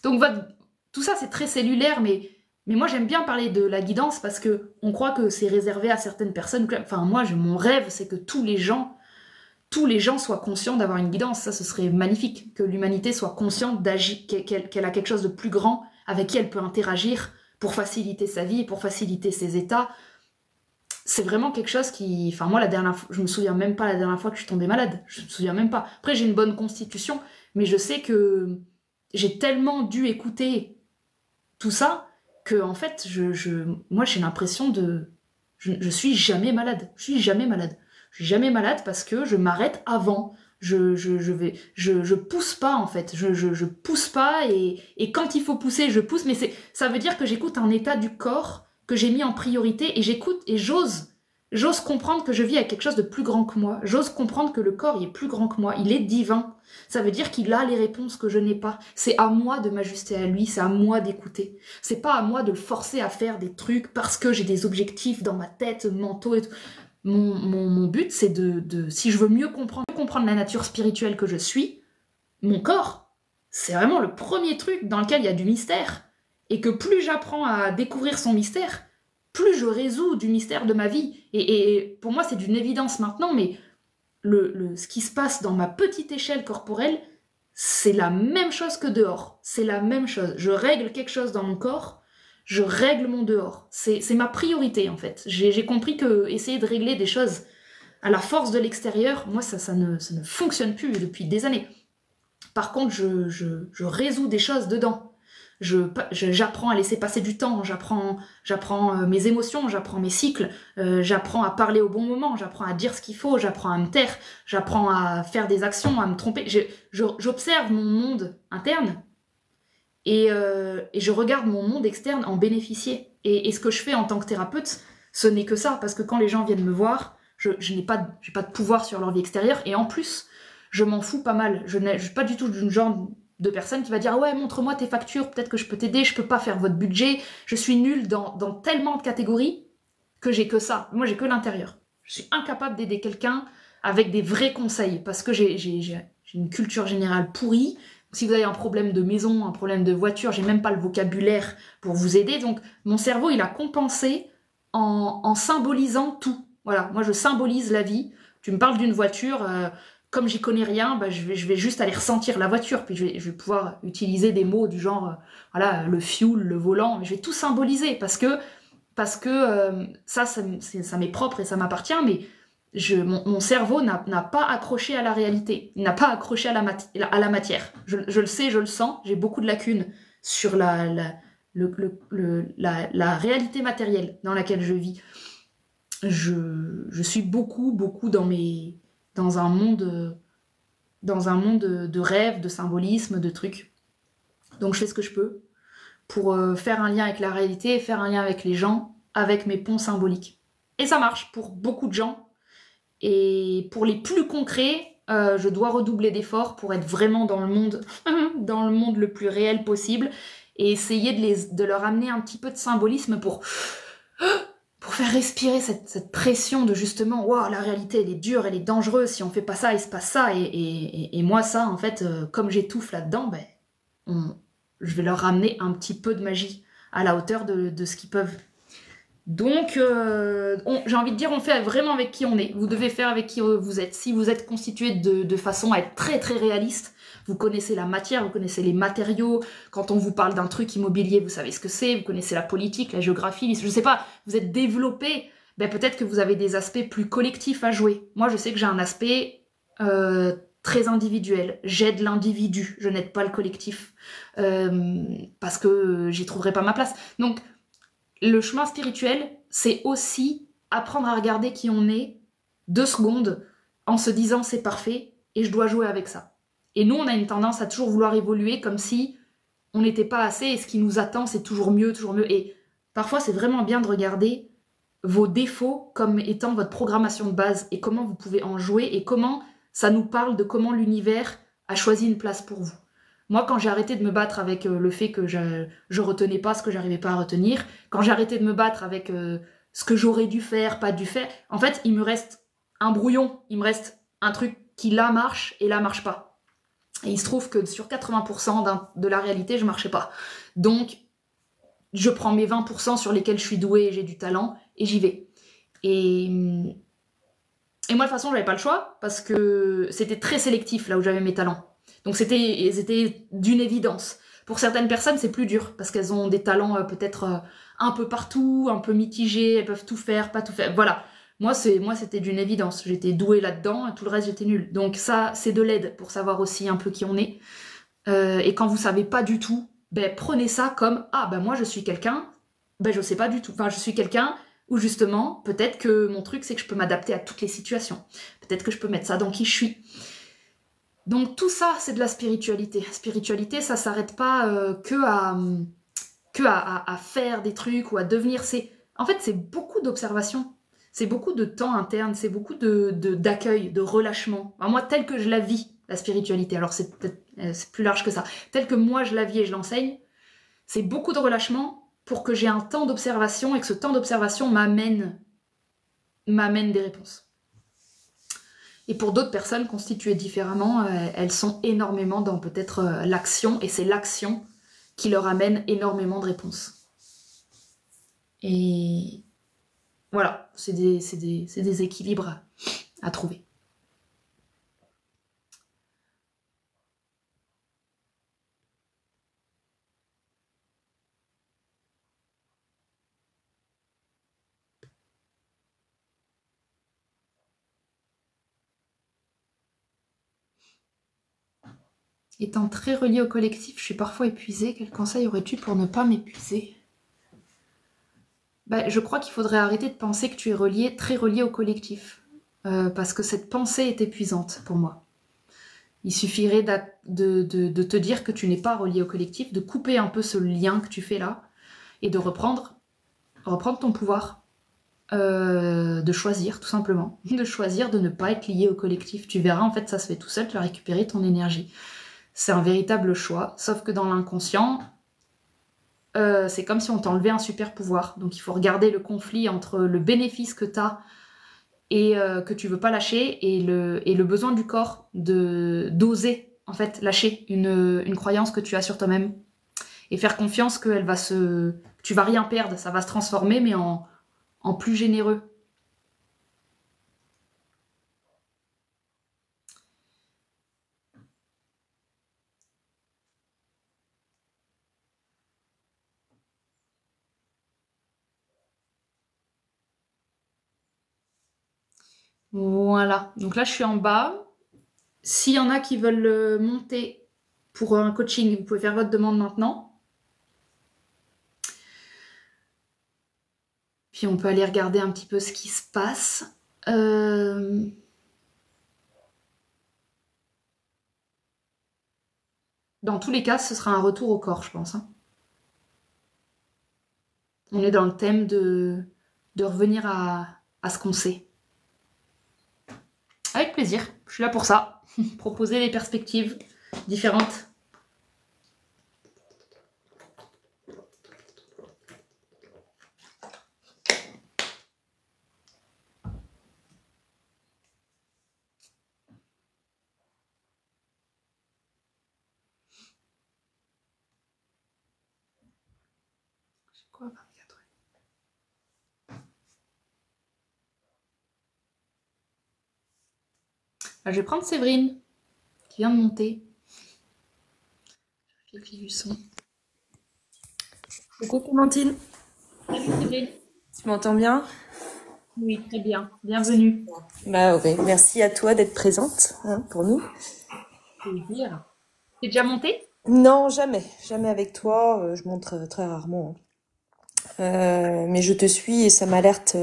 Speaker 1: Donc, tout ça, c'est très cellulaire, mais moi, j'aime bien parler de la guidance parce que on croit que c'est réservé à certaines personnes. Enfin, moi, mon rêve, c'est que tous les gens soient conscients d'avoir une guidance. Ça, ce serait magnifique. Que l'humanité soit consciente d'agir, qu'elle a quelque chose de plus grand avec qui elle peut interagir pour faciliter sa vie, pour faciliter ses états. C'est vraiment quelque chose qui... Enfin, moi, la dernière fois, je me souviens même pas la dernière fois que je suis tombée malade. Je me souviens même pas. Après, j'ai une bonne constitution, mais je sais que j'ai tellement dû écouter tout ça que, en fait, moi, j'ai l'impression de... Je suis jamais malade. Je suis jamais malade. Je suis jamais malade parce que je m'arrête avant. Je pousse pas, en fait. Je pousse pas et quand il faut pousser, je pousse. Mais ça veut dire que j'écoute un état du corps que j'ai mis en priorité et j'écoute et j'ose comprendre que je vis avec quelque chose de plus grand que moi. J'ose comprendre que le corps, il est plus grand que moi. Il est divin. Ça veut dire qu'il a les réponses que je n'ai pas. C'est à moi de m'ajuster à lui. C'est à moi d'écouter. C'est pas à moi de le forcer à faire des trucs parce que j'ai des objectifs dans ma tête, mentaux et tout. Mon but, c'est si je veux mieux comprendre la nature spirituelle que je suis, mon corps, c'est vraiment le premier truc dans lequel il y a du mystère. Et que plus j'apprends à découvrir son mystère, plus je résous du mystère de ma vie. Et pour moi, c'est d'une évidence maintenant, mais ce qui se passe dans ma petite échelle corporelle, c'est la même chose que dehors. C'est la même chose. Je règle quelque chose dans mon corps, je règle mon dehors. C'est ma priorité, en fait. J'ai compris que essayer de régler des choses à la force de l'extérieur, moi, ça ne fonctionne plus depuis des années. Par contre, je résous des choses dedans. J'apprends à laisser passer du temps, j'apprends mes émotions, j'apprends mes cycles, j'apprends à parler au bon moment, j'apprends à dire ce qu'il faut, j'apprends à me taire, j'apprends à faire des actions, à me tromper. J'observe mon monde interne et je regarde mon monde externe en bénéficier. Et ce que je fais en tant que thérapeute, ce n'est que ça, parce que quand les gens viennent me voir, je n'ai pas de pouvoir sur leur vie extérieure, et en plus, je m'en fous pas mal. Je suis pas du tout d'une genre de personne qui va dire « Ouais, montre-moi tes factures, peut-être que je peux t'aider, je peux pas faire votre budget. » Je suis nulle dans tellement de catégories que j'ai que ça. Moi, j'ai que l'intérieur. Je suis incapable d'aider quelqu'un avec des vrais conseils parce que j'ai une culture générale pourrie. Si vous avez un problème de maison, un problème de voiture, j'ai même pas le vocabulaire pour vous aider. Donc, mon cerveau, il a compensé en symbolisant tout. Voilà, moi, je symbolise la vie. Tu me parles d'une voiture... comme j'y connais rien, bah, je vais juste aller ressentir la voiture, puis je vais pouvoir utiliser des mots du genre, voilà, le fuel, le volant, mais je vais tout symboliser, parce que ça m'est propre et ça m'appartient, mais mon cerveau n'a pas accroché à la réalité, il n'a pas accroché à la matière. Je le sais, je le sens, j'ai beaucoup de lacunes sur la réalité matérielle dans laquelle je vis. Je suis beaucoup dans un monde de rêves, de symbolisme, de trucs. Donc je fais ce que je peux pour faire un lien avec la réalité et faire un lien avec les gens, avec mes ponts symboliques. Et ça marche pour beaucoup de gens. Et pour les plus concrets, je dois redoubler d'efforts pour être vraiment dans le monde, dans le monde le plus réel possible et essayer de leur amener un petit peu de symbolisme pour faire respirer cette pression de justement, waouh, la réalité, elle est dure, elle est dangereuse, si on fait pas ça, il se passe ça, et moi, ça, en fait, comme j'étouffe là-dedans, je vais leur ramener un petit peu de magie à la hauteur de ce qu'ils peuvent. Donc, j'ai envie de dire, on fait vraiment avec qui on est. Vous devez faire avec qui vous êtes. Si vous êtes constitué de façon à être très très réaliste, vous connaissez la matière, vous connaissez les matériaux. Quand on vous parle d'un truc immobilier, vous savez ce que c'est. Vous connaissez la politique, la géographie, je sais pas. Vous êtes développé. Peut-être que vous avez des aspects plus collectifs à jouer. Moi, je sais que j'ai un aspect très individuel. J'aide l'individu, je n'aide pas le collectif. Parce que j'y trouverai pas ma place. Donc, le chemin spirituel, c'est aussi apprendre à regarder qui on est 2 secondes en se disant c'est parfait et je dois jouer avec ça. Et nous, on a une tendance à toujours vouloir évoluer comme si on n'était pas assez et ce qui nous attend, c'est toujours mieux, toujours mieux. Et parfois, c'est vraiment bien de regarder vos défauts comme étant votre programmation de base et comment vous pouvez en jouer et comment ça nous parle de comment l'univers a choisi une place pour vous. Moi, quand j'ai arrêté de me battre avec le fait que je retenais pas ce que j'arrivais pas à retenir, quand j'ai arrêté de me battre avec ce que j'aurais dû faire, pas dû faire, en fait, il me reste un brouillon, il me reste un truc qui là marche et là marche pas. Et il se trouve que sur 80% de la réalité, je marchais pas. Donc, je prends mes 20% sur lesquels je suis douée et j'ai du talent et j'y vais. Et moi, de toute façon, j'avais pas le choix parce que c'était très sélectif là où j'avais mes talents. Donc c'était d'une évidence. Pour certaines personnes, c'est plus dur, parce qu'elles ont des talents peut-être un peu partout, un peu mitigés, elles peuvent tout faire, pas tout faire. Voilà. Moi, c'était d'une évidence. J'étais douée là-dedans, et tout le reste, j'étais nulle. Donc ça, c'est de l'aide pour savoir aussi un peu qui on est. Et quand vous savez pas du tout, prenez ça comme « Ah, moi, je suis quelqu'un, je sais pas du tout. Enfin, je suis quelqu'un où justement, peut-être que mon truc, c'est que je peux m'adapter à toutes les situations. Peut-être que je peux mettre ça dans qui je suis. » Donc tout ça, c'est de la spiritualité. Spiritualité, ça s'arrête pas que à faire des trucs ou à devenir. En fait, c'est beaucoup d'observation. C'est beaucoup de temps interne, c'est beaucoup d'accueil, de relâchement. Moi, tel que je la vis, la spiritualité, alors c'est plus large que ça, tel que moi je la vis et je l'enseigne, c'est beaucoup de relâchement pour que j'ai un temps d'observation et que ce temps d'observation m'amène des réponses. Et pour d'autres personnes constituées différemment, elles sont énormément dans peut-être l'action, et c'est l'action qui leur amène énormément de réponses. Et voilà, c'est des équilibres à trouver. Étant très reliée au collectif, je suis parfois épuisée. Quel conseil aurais-tu pour ne pas m'épuiser ? Je crois qu'il faudrait arrêter de penser que tu es très relié au collectif. Parce que cette pensée est épuisante pour moi. Il suffirait de te dire que tu n'es pas relié au collectif, de couper un peu ce lien que tu fais là, et de reprendre ton pouvoir. De choisir, tout simplement. De choisir de ne pas être lié au collectif. Tu verras, en fait, ça se fait tout seul, tu vas récupérer ton énergie. C'est un véritable choix, sauf que dans l'inconscient, c'est comme si on t'enlevait un super pouvoir. Donc il faut regarder le conflit entre le bénéfice que tu as et que tu veux pas lâcher et le besoin du corps d'oser en fait lâcher une croyance que tu as sur toi-même et faire confiance que tu vas rien perdre, ça va se transformer mais en plus généreux. Voilà, donc là je suis en bas. S'il y en a qui veulent monter pour un coaching, vous pouvez faire votre demande maintenant. Puis on peut aller regarder un petit peu ce qui se passe. Dans tous les cas, ce sera un retour au corps, je pense. On est dans le thème de revenir à ce qu'on sait. Avec plaisir, je suis là pour ça. Proposer des perspectives différentes. Quoi, 24, ouais. Je vais prendre Séverine, qui vient de monter. Je vérifie du son.
Speaker 2: Coucou Clémentine,
Speaker 1: Salut Séverine.
Speaker 2: tu m'entends bien?
Speaker 1: Oui, très bien. Bienvenue.
Speaker 2: Bah ouais, merci à toi d'être présente pour nous.
Speaker 1: Plaisir. T'es déjà montée?
Speaker 2: Non, jamais, jamais avec toi, je montre très rarement. Mais je te suis et ça m'alerte,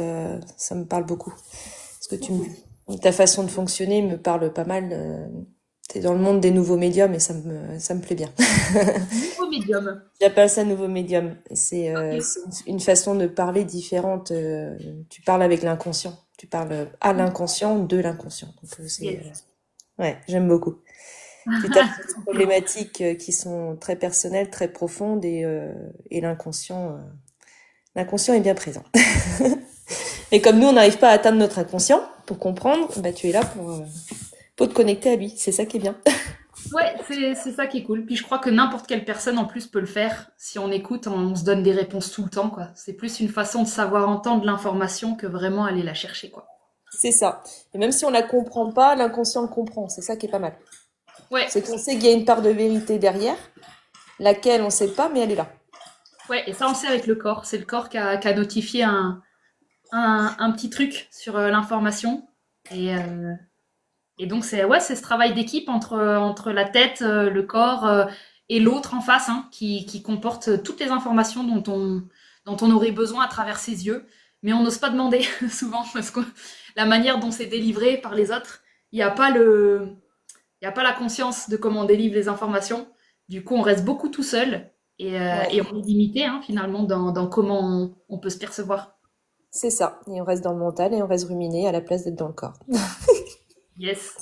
Speaker 2: ça me parle beaucoup. Ce que ta façon de fonctionner me parle pas mal. T'es dans le monde des nouveaux médiums et ça me plaît bien.
Speaker 1: Nouveau médium.
Speaker 2: J'appelle ça nouveau médium.
Speaker 1: Ok.
Speaker 2: C'est une façon de parler différente. Tu parles avec l'inconscient. Tu parles à l'inconscient de l'inconscient. Donc
Speaker 1: Yes.
Speaker 2: ouais, j'aime beaucoup. Tu tapes sur des problématiques qui sont très personnelles, très profondes et l'inconscient est bien présent. Et comme nous, on n'arrive pas à atteindre notre inconscient pour comprendre, bah tu es là pour te connecter à lui. C'est ça qui est bien.
Speaker 1: Ouais, c'est ça qui est cool. Puis je crois que n'importe quelle personne en plus peut le faire. Si on écoute, on se donne des réponses tout le temps, quoi. C'est plus une façon de savoir entendre l'information que vraiment aller la chercher, quoi.
Speaker 2: C'est ça. Et même si on la comprend pas, l'inconscient le comprend. C'est ça qui est pas mal.
Speaker 1: Ouais,
Speaker 2: C'est qu'on sait qu'il y a une part de vérité derrière, laquelle on sait pas, mais elle est là.
Speaker 1: ouais, et ça on le sait avec le corps. C'est le corps qui a notifié un petit truc sur l'information. Et, euh, et donc c'est ouais, c'est ce travail d'équipe entre la tête, le corps et l'autre en face, hein, qui comporte toutes les informations dont on aurait besoin à travers ses yeux. Mais on n'ose pas demander souvent parce que la manière dont c'est délivré par les autres, il n'y a pas il y a pas la conscience de comment on délivre les informations. Du coup, on reste beaucoup tout seul
Speaker 2: Ouais,
Speaker 1: et on est limité hein, finalement dans comment on peut se percevoir.
Speaker 2: c'est ça. Et on reste dans le mental et on reste ruminé à la place d'être dans le corps.
Speaker 1: Yes.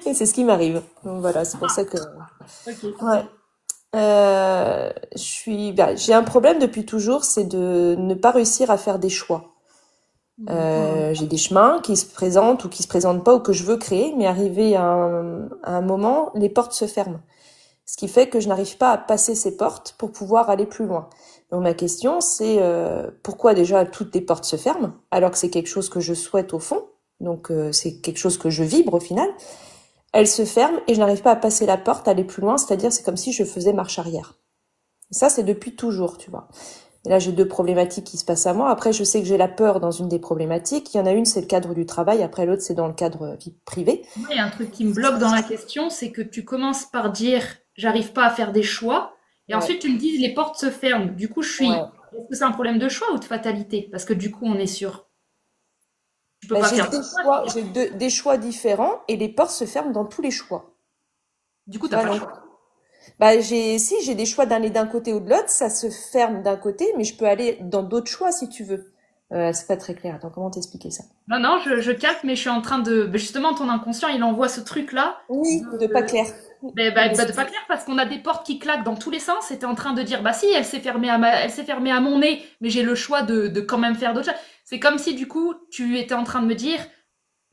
Speaker 2: Et c'est ce qui m'arrive. Donc voilà, c'est pour ça que
Speaker 1: Ok.
Speaker 2: ouais. J'ai un problème depuis toujours, c'est de ne pas réussir à faire des choix. J'ai des chemins qui se présentent ou qui se présentent pas ou que je veux créer, mais arrivé à un moment, les portes se ferment. Ce qui fait que je n'arrive pas à passer ces portes pour pouvoir aller plus loin. Donc ma question, c'est pourquoi déjà toutes les portes se ferment, alors que c'est quelque chose que je souhaite au fond, donc c'est quelque chose que je vibre au final. Elles se ferment et je n'arrive pas à passer la porte, aller plus loin, c'est-à-dire c'est comme si je faisais marche arrière. Et ça, c'est depuis toujours, tu vois. Et là, j'ai deux problématiques qui se passent à moi. Après, je sais que j'ai la peur dans une des problématiques. Il y en a une, c'est le cadre du travail. Après, l'autre, c'est dans le cadre vie privée.
Speaker 1: Moi, il y a un truc qui me bloque dans la question, c'est que tu commences par dire j'arrive pas à faire des choix, et
Speaker 2: Ouais,
Speaker 1: ensuite tu me dis les portes se ferment. Du coup,
Speaker 2: ouais.
Speaker 1: est-ce que c'est un problème de choix ou de fatalité? Parce que du coup, on est sûr, tu peux
Speaker 2: Ben,
Speaker 1: pas faire de choix.
Speaker 2: des choix différents et les portes se ferment dans tous les choix.
Speaker 1: Du coup,
Speaker 2: Tu
Speaker 1: t'as
Speaker 2: vois,
Speaker 1: pas le
Speaker 2: donc,
Speaker 1: choix.
Speaker 2: bah, j'ai des choix d'aller d'un côté ou de l'autre. Ça se ferme d'un côté, mais je peux aller dans d'autres choix si tu veux. C'est pas très clair. Attends, comment t'expliquer ça?
Speaker 1: Non, non, je capte, mais je suis en train de. Ben, justement, ton inconscient, il envoie ce truc-là
Speaker 2: Oui, de pas
Speaker 1: de.
Speaker 2: clair.
Speaker 1: De pas clair parce qu'on a des portes qui claquent dans tous les sens. Et t'es en train de dire, bah si, elle s'est fermée à mon nez, mais j'ai le choix de quand même faire d'autres choses. C'est comme si du coup, tu étais en train de me dire,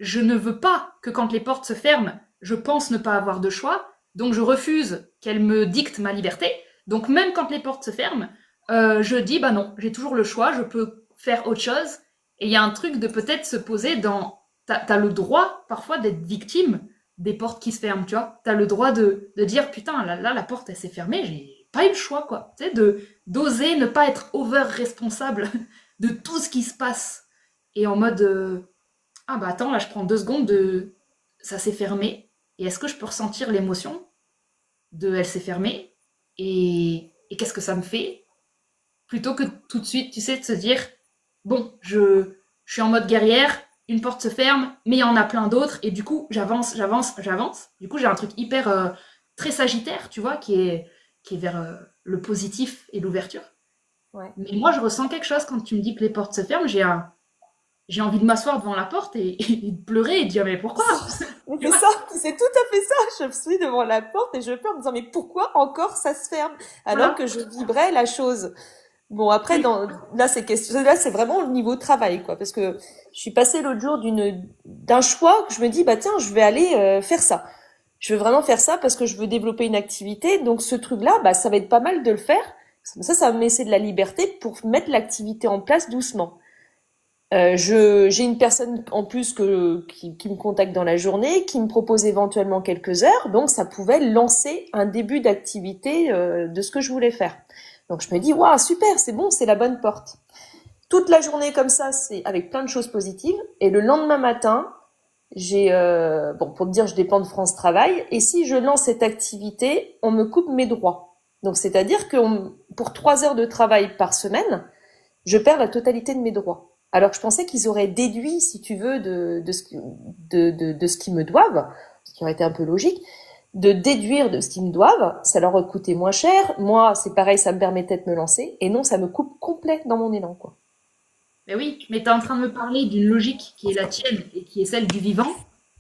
Speaker 1: je ne veux pas que quand les portes se ferment, je pense ne pas avoir de choix, donc je refuse qu'elle me dicte ma liberté. Donc même quand les portes se ferment, je dis, bah non, j'ai toujours le choix, je peux faire autre chose. Et il y a un truc de peut-être se poser dans. T'as le droit parfois d'être victime des portes qui se ferment, tu vois. T'as le droit de dire, putain, là, la porte, elle s'est fermée, j'ai pas eu le choix, quoi. Tu sais, d'oser ne pas être over-responsable de tout ce qui se passe. Et en mode, ah bah attends, là, je prends 2 secondes de... Ça s'est fermé. Et est-ce que je peux ressentir l'émotion de elle s'est fermée et qu'est-ce que ça me fait? Plutôt que tout de suite, tu sais, de se dire, bon, je suis en mode guerrière, une porte se ferme, mais il y en a plein d'autres, et du coup, j'avance, j'avance, j'avance. Du coup, j'ai un truc hyper très sagittaire, tu vois, qui est vers le positif et l'ouverture.
Speaker 2: Ouais.
Speaker 1: Mais moi, je ressens quelque chose quand tu me dis que les portes se ferment, j'ai envie de m'asseoir devant la porte et de pleurer et de dire, mais pourquoi?
Speaker 2: Mais
Speaker 1: Tu
Speaker 2: c'est
Speaker 1: vois.
Speaker 2: ça, c'est tout à fait ça. Je suis devant la porte et je pleure en me disant, mais pourquoi encore ça se ferme? Alors
Speaker 1: Voilà.
Speaker 2: que je vibrais la chose. Bon, après, là, c'est vraiment le niveau travail, quoi. Parce que je suis passée l'autre jour d'un choix que je me dis, bah, tiens, je vais aller, faire ça. Je veux vraiment faire ça parce que je veux développer une activité. Donc, ce truc-là, bah, ça va être pas mal de le faire. Ça me laissait de la liberté pour mettre l'activité en place doucement. J'ai une personne en plus qui me contacte dans la journée, qui me propose éventuellement quelques heures, donc ça pouvait lancer un début d'activité de ce que je voulais faire. Donc je me dis, waouh, super, c'est bon, c'est la bonne porte. Toute la journée comme ça, c'est avec plein de choses positives. Et le lendemain matin, pour te dire, je dépends de France Travail. Et si je lance cette activité, on me coupe mes droits. Donc c'est-à-dire que pour 3 heures de travail par semaine, je perds la totalité de mes droits. Alors que je pensais qu'ils auraient déduit, si tu veux, de ce qu'ils me doivent, ce qui aurait été un peu logique, de déduire de ce qu'ils me doivent, ça leur aurait coûté moins cher. Moi, c'est pareil, ça me permettait de me lancer. Et non, ça me coupe complet dans mon élan, quoi.
Speaker 1: Mais oui, mais tu es en train de me parler d'une logique qui est la tienne et qui est celle du vivant,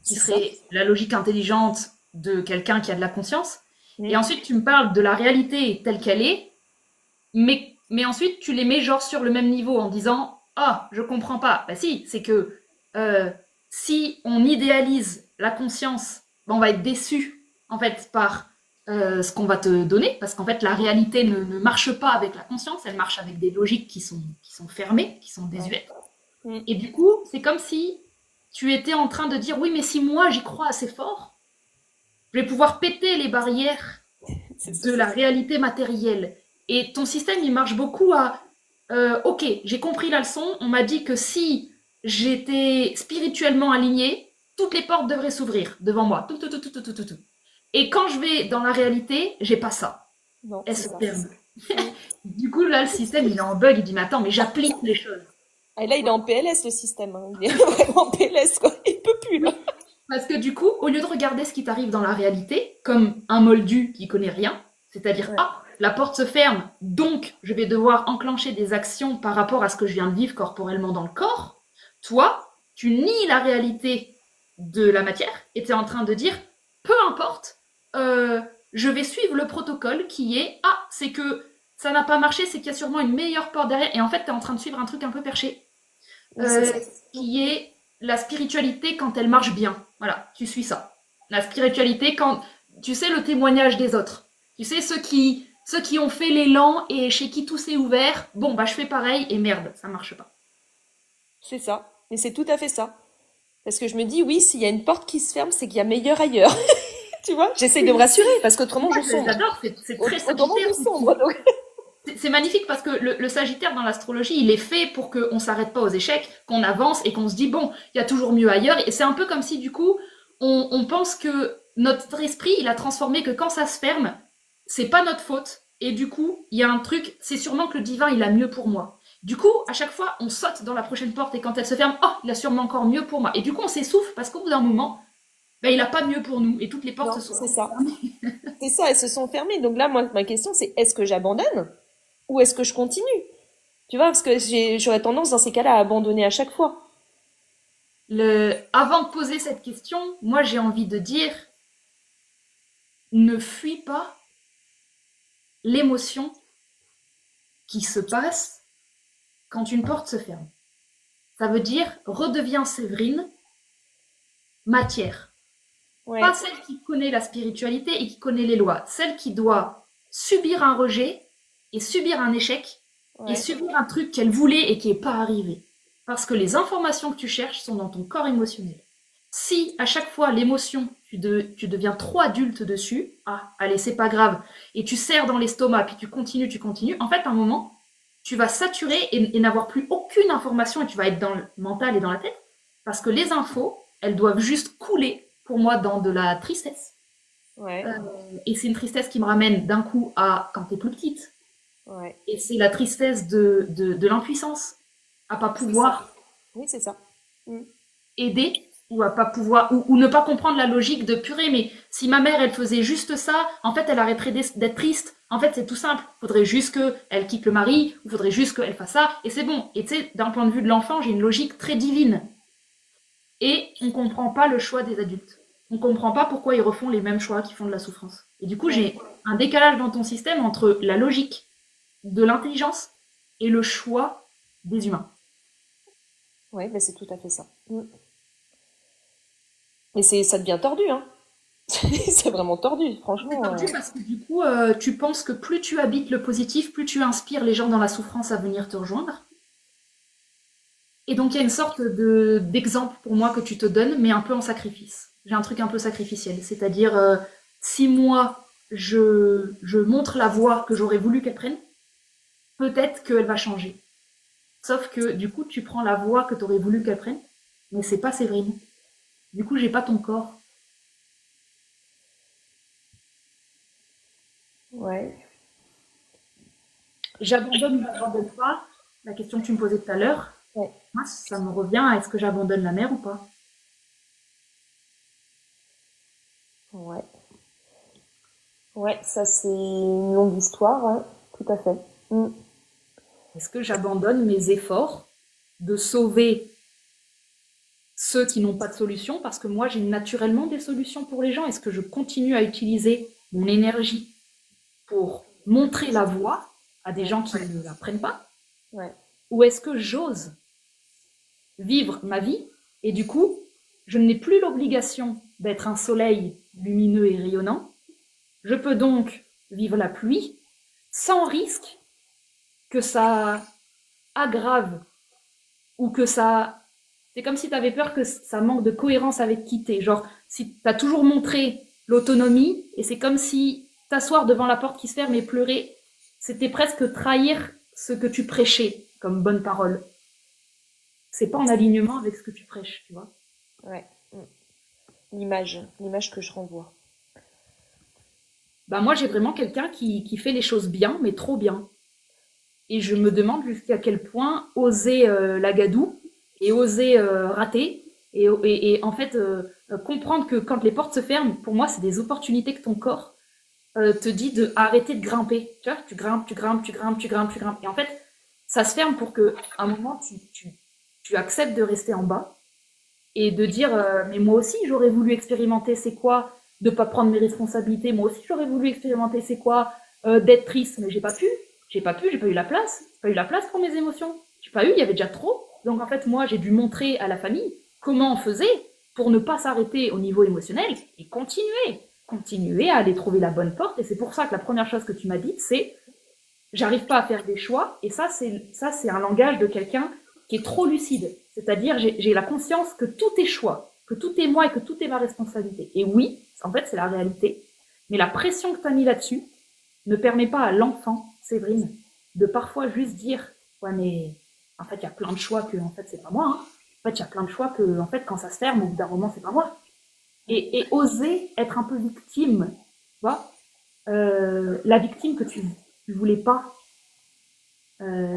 Speaker 1: qui
Speaker 2: C'est ça.
Speaker 1: serait la logique intelligente de quelqu'un qui a de la conscience. Et
Speaker 2: Mm.
Speaker 1: ensuite, tu me parles de la réalité telle qu'elle est, mais ensuite, tu les mets genre sur le même niveau en disant ah, je comprends pas. Bah si, c'est que si on idéalise la conscience, bah, on va être déçu en fait par ce qu'on va te donner, parce qu'en fait la réalité ne marche pas avec la conscience, elle marche avec des logiques qui sont fermées, qui sont
Speaker 2: Ouais.
Speaker 1: désuètes.
Speaker 2: Mm.
Speaker 1: Et du coup, c'est comme si tu étais en train de dire oui, mais si moi j'y crois assez fort, je vais pouvoir péter les barrières
Speaker 2: C'est ça.
Speaker 1: de la réalité matérielle. Et ton système, il marche beaucoup à ok, j'ai compris la leçon, on m'a dit que si j'étais spirituellement alignée, toutes les portes devraient s'ouvrir devant moi. Tout, tout, tout, tout, tout, tout, tout. Et quand je vais dans la réalité, j'ai pas ça.
Speaker 2: Non,
Speaker 1: Elles
Speaker 2: c'est
Speaker 1: se
Speaker 2: ça.
Speaker 1: ferment.
Speaker 2: Mm.
Speaker 1: Du coup, là, le système, il est en bug, il dit, mais attends, mais j'applique les choses.
Speaker 2: Et là, il est en PLS, le système. Hein. Il est vraiment en PLS, quoi. Il peut plus, là.
Speaker 1: Oui. Parce que du coup, au lieu de regarder ce qui t'arrive dans la réalité, comme un moldu qui connaît rien, c'est-à-dire,
Speaker 2: Ouais.
Speaker 1: ah, la porte se ferme, donc je vais devoir enclencher des actions par rapport à ce que je viens de vivre corporellement dans le corps, toi, tu nies la réalité de la matière et tu es en train de dire, peu importe, je vais suivre le protocole qui est, ah, c'est que ça n'a pas marché, c'est qu'il y a sûrement une meilleure porte derrière, et en fait, tu es en train de suivre un truc un peu perché,
Speaker 2: Oui, c'est ça.
Speaker 1: qui est la spiritualité quand elle marche bien. Voilà, tu suis ça. La spiritualité quand, tu sais, le témoignage des autres. Tu sais, ceux qui ont fait l'élan et chez qui tout s'est ouvert, bon, bah je fais pareil et merde, ça marche pas.
Speaker 2: C'est ça. Et c'est tout à fait ça. Parce que je me dis, oui, s'il y a une porte qui se ferme, c'est qu'il y a meilleur ailleurs. Tu vois? J'essaye de me rassurer, parce qu'autrement,
Speaker 1: Moi,
Speaker 2: je sombre.
Speaker 1: j'adore, c'est très
Speaker 2: Autrement,
Speaker 1: sagittaire.
Speaker 2: je sombre. Donc.
Speaker 1: C'est magnifique parce que le Sagittaire dans l'astrologie, il est fait pour qu'on s'arrête pas aux échecs, qu'on avance et qu'on se dit bon, il y a toujours mieux ailleurs. Et c'est un peu comme si du coup, on pense que notre esprit, il a transformé que quand ça se ferme, c'est pas notre faute. Et du coup, il y a un truc, c'est sûrement que le divin, il a mieux pour moi. Du coup, à chaque fois, on saute dans la prochaine porte et quand elle se ferme, oh, il a sûrement encore mieux pour moi. Et du coup, on s'essouffle parce qu'au bout d'un moment, ben, il a pas mieux pour nous et toutes les portes se
Speaker 2: Non,
Speaker 1: sont
Speaker 2: c'est ça.
Speaker 1: fermées.
Speaker 2: C'est ça, elles se sont fermées. Donc là, moi, ma question, c'est est-ce que j'abandonne ou est-ce que je continue? Tu vois, parce que j'aurais tendance dans ces cas-là à abandonner à chaque fois.
Speaker 1: Avant de poser cette question, moi j'ai envie de dire ne fuis pas l'émotion qui se passe quand une porte se ferme. Ça veut dire redeviens Séverine, matière.
Speaker 2: Ouais,
Speaker 1: Pas celle qui connaît la spiritualité et qui connaît les lois, celle qui doit subir un rejet et subir un échec et
Speaker 2: ouais,
Speaker 1: subir un truc qu'elle voulait et qui n'est pas arrivé. Parce que les informations que tu cherches sont dans ton corps émotionnel. Si à chaque fois l'émotion, tu deviens trop adulte dessus, ah, allez, c'est pas grave, et tu serres dans l'estomac, puis tu continues, en fait, à un moment, tu vas saturer et n'avoir plus aucune information et tu vas être dans le mental et dans la tête, parce que les infos, elles doivent juste couler, pour moi, dans de la tristesse.
Speaker 2: ouais,
Speaker 1: Euh, et c'est une tristesse qui me ramène d'un coup à quand t'es plus petite.
Speaker 2: ouais.
Speaker 1: Et c'est la tristesse de l'impuissance, à pas
Speaker 2: C'est ça.
Speaker 1: pouvoir
Speaker 2: Oui, c'est ça. Mm.
Speaker 1: aider ou à pas pouvoir ou ne pas comprendre la logique de purée, mais si ma mère elle faisait juste ça, en fait elle arrêterait d'être triste. En fait c'est tout simple, faudrait juste qu'elle quitte le mari, ou faudrait juste qu'elle fasse ça et c'est bon. Et tu sais, d'un point de vue de l'enfant, j'ai une logique très divine et on comprend pas le choix des adultes. On comprend pas pourquoi ils refont les mêmes choix qui font de la souffrance. Et du coup,
Speaker 2: Ouais,
Speaker 1: j'ai un décalage dans ton système entre la logique de l'intelligence et le choix des humains.
Speaker 2: ouais, ben c'est tout à fait ça. Mm. Mais ça devient tordu, hein. C'est vraiment tordu,
Speaker 1: C'est
Speaker 2: franchement.
Speaker 1: tordu parce que du coup, tu penses que plus tu habites le positif, plus tu inspires les gens dans la souffrance à venir te rejoindre. Et donc il y a une sorte d'exemple pour moi que tu te donnes, mais un peu en sacrifice. J'ai un truc un peu sacrificiel, c'est-à-dire si moi je montre la voie que j'aurais voulu qu'elle prenne, peut-être qu'elle va changer. Sauf que du coup tu prends la voie que tu aurais voulu qu'elle prenne, mais c'est pas Séverine. Du coup j'ai pas ton corps.
Speaker 2: Ouais.
Speaker 1: J'abandonne ou j'abandonne pas. La question que tu me posais tout à l'heure,
Speaker 2: Ouais.
Speaker 1: moi ça me revient à est-ce que j'abandonne la mer ou pas?
Speaker 2: Ouais. Ouais, ça c'est une longue histoire, ouais. Tout à fait. Mm.
Speaker 1: Est-ce que j'abandonne mes efforts de sauver ceux qui n'ont pas de solution, parce que moi j'ai naturellement des solutions pour les gens. Est-ce que je continue à utiliser mon énergie pour montrer la voie à des gens qui ne la prennent pas?
Speaker 2: Ouais.
Speaker 1: Ou est-ce que j'ose vivre ma vie et du coup, je n'ai plus l'obligation d'être un soleil lumineux et rayonnant. Je peux donc vivre la pluie sans risque que ça aggrave ou que ça... C'est comme si tu avais peur que ça manque de cohérence avec qui t'es. Genre, si tu as toujours montré l'autonomie, et c'est comme si t'asseoir devant la porte qui se ferme et pleurer, c'était presque trahir ce que tu prêchais comme bonne parole. C'est pas en alignement avec ce que tu prêches, tu vois.
Speaker 2: Ouais. Mm. L'image que je renvoie.
Speaker 1: Bah moi, j'ai vraiment quelqu'un qui fait les choses bien, mais trop bien. Et je me demande jusqu'à quel point oser la gadoue et oser rater et en fait comprendre que quand les portes se ferment, pour moi, c'est des opportunités que ton corps te dit de arrêter de grimper. Tu vois, tu grimpes, tu grimpes, tu grimpes, tu grimpes, tu grimpes. Et en fait, ça se ferme pour que, à un moment, tu acceptes de rester en bas et de dire mais moi aussi, j'aurais voulu expérimenter c'est quoi de pas prendre mes responsabilités. Moi aussi, j'aurais voulu expérimenter c'est quoi d'être triste, mais j'ai pas pu. J'ai pas eu la place. J'ai pas eu la place pour mes émotions. J'ai pas eu, il y avait déjà trop. Donc en fait, moi, j'ai dû montrer à la famille comment on faisait pour ne pas s'arrêter au niveau émotionnel et continuer à aller trouver la bonne porte. Et c'est pour ça que la première chose que tu m'as dit, c'est j'arrive pas à faire des choix. Et ça, c'est un langage de quelqu'un qui est trop lucide. C'est-à-dire, j'ai la conscience que tout est choix, que tout est moi et que tout est ma responsabilité. Et oui, en fait, c'est la réalité. Mais la pression que tu as mis là-dessus ne permet pas à l'enfant, Séverine, de parfois juste dire ouais, mais en fait, il y a plein de choix que, en fait, c'est pas moi. Hein. En fait, il y a plein de choix que, en fait, quand ça se ferme, au bout d'un moment, c'est pas moi. Et oser être un peu victime, tu vois, la victime que tu voulais pas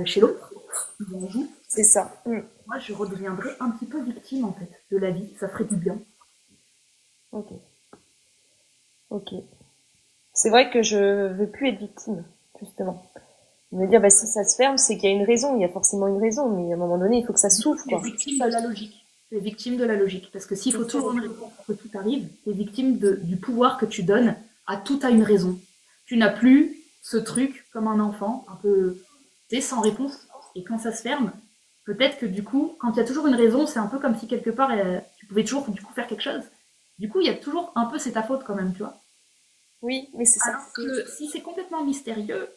Speaker 1: chez l'autre,
Speaker 2: C'est ça. Mm.
Speaker 1: moi je redeviendrais un petit peu victime en fait de la vie, ça ferait du bien.
Speaker 2: Ok. Ok. C'est vrai que je veux plus être victime, justement. Me dire, bah, si ça se ferme, c'est qu'il y a une raison. Il y a forcément une raison, mais à un moment donné, il faut que ça s'ouvre,
Speaker 1: Tu es
Speaker 2: quoi.
Speaker 1: victime de la logique. Tu es victime de la logique. Parce que s'il faut toujours une raison pour que tout arrive, tu es victime du pouvoir que tu donnes à tout à une raison. Tu n'as plus ce truc comme un enfant, un peu, tu sais, sans réponse. Et quand ça se ferme, peut-être que du coup, quand il y a toujours une raison, c'est un peu comme si quelque part, tu pouvais toujours du coup faire quelque chose. Du coup, il y a toujours un peu c'est ta faute quand même, tu vois.
Speaker 2: Oui, mais c'est ça.
Speaker 1: Alors que si c'est complètement mystérieux,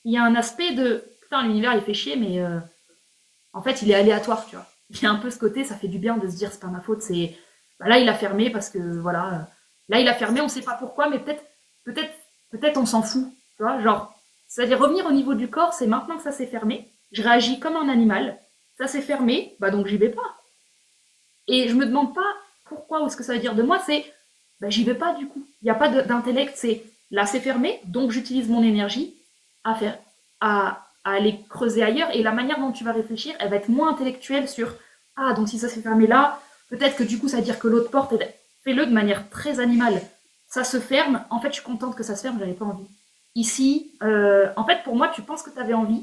Speaker 1: il y a un aspect de putain, l'univers il fait chier, mais en fait il est aléatoire, tu vois. Il y a un peu ce côté, ça fait du bien de se dire c'est pas ma faute, c'est bah, là il a fermé parce que voilà, là il a fermé, on sait pas pourquoi, mais peut-être, peut-être on s'en fout, tu vois, genre, c'est-à-dire revenir au niveau du corps, c'est maintenant que ça s'est fermé, je réagis comme un animal, ça s'est fermé, bah donc j'y vais pas. Et je me demande pas pourquoi ou ce que ça veut dire de moi, c'est bah, j'y vais pas du coup. Il n'y a pas d'intellect, c'est là c'est fermé, donc j'utilise mon énergie à faire à aller creuser ailleurs et la manière dont tu vas réfléchir, elle va être moins intellectuelle sur ah donc si ça s'est fermé là, peut-être que du coup ça veut dire que l'autre porte, fais-le de manière très animale. Ça se ferme, en fait je suis contente que ça se ferme, j'avais pas envie. Ici, en fait pour moi tu penses que tu avais envie,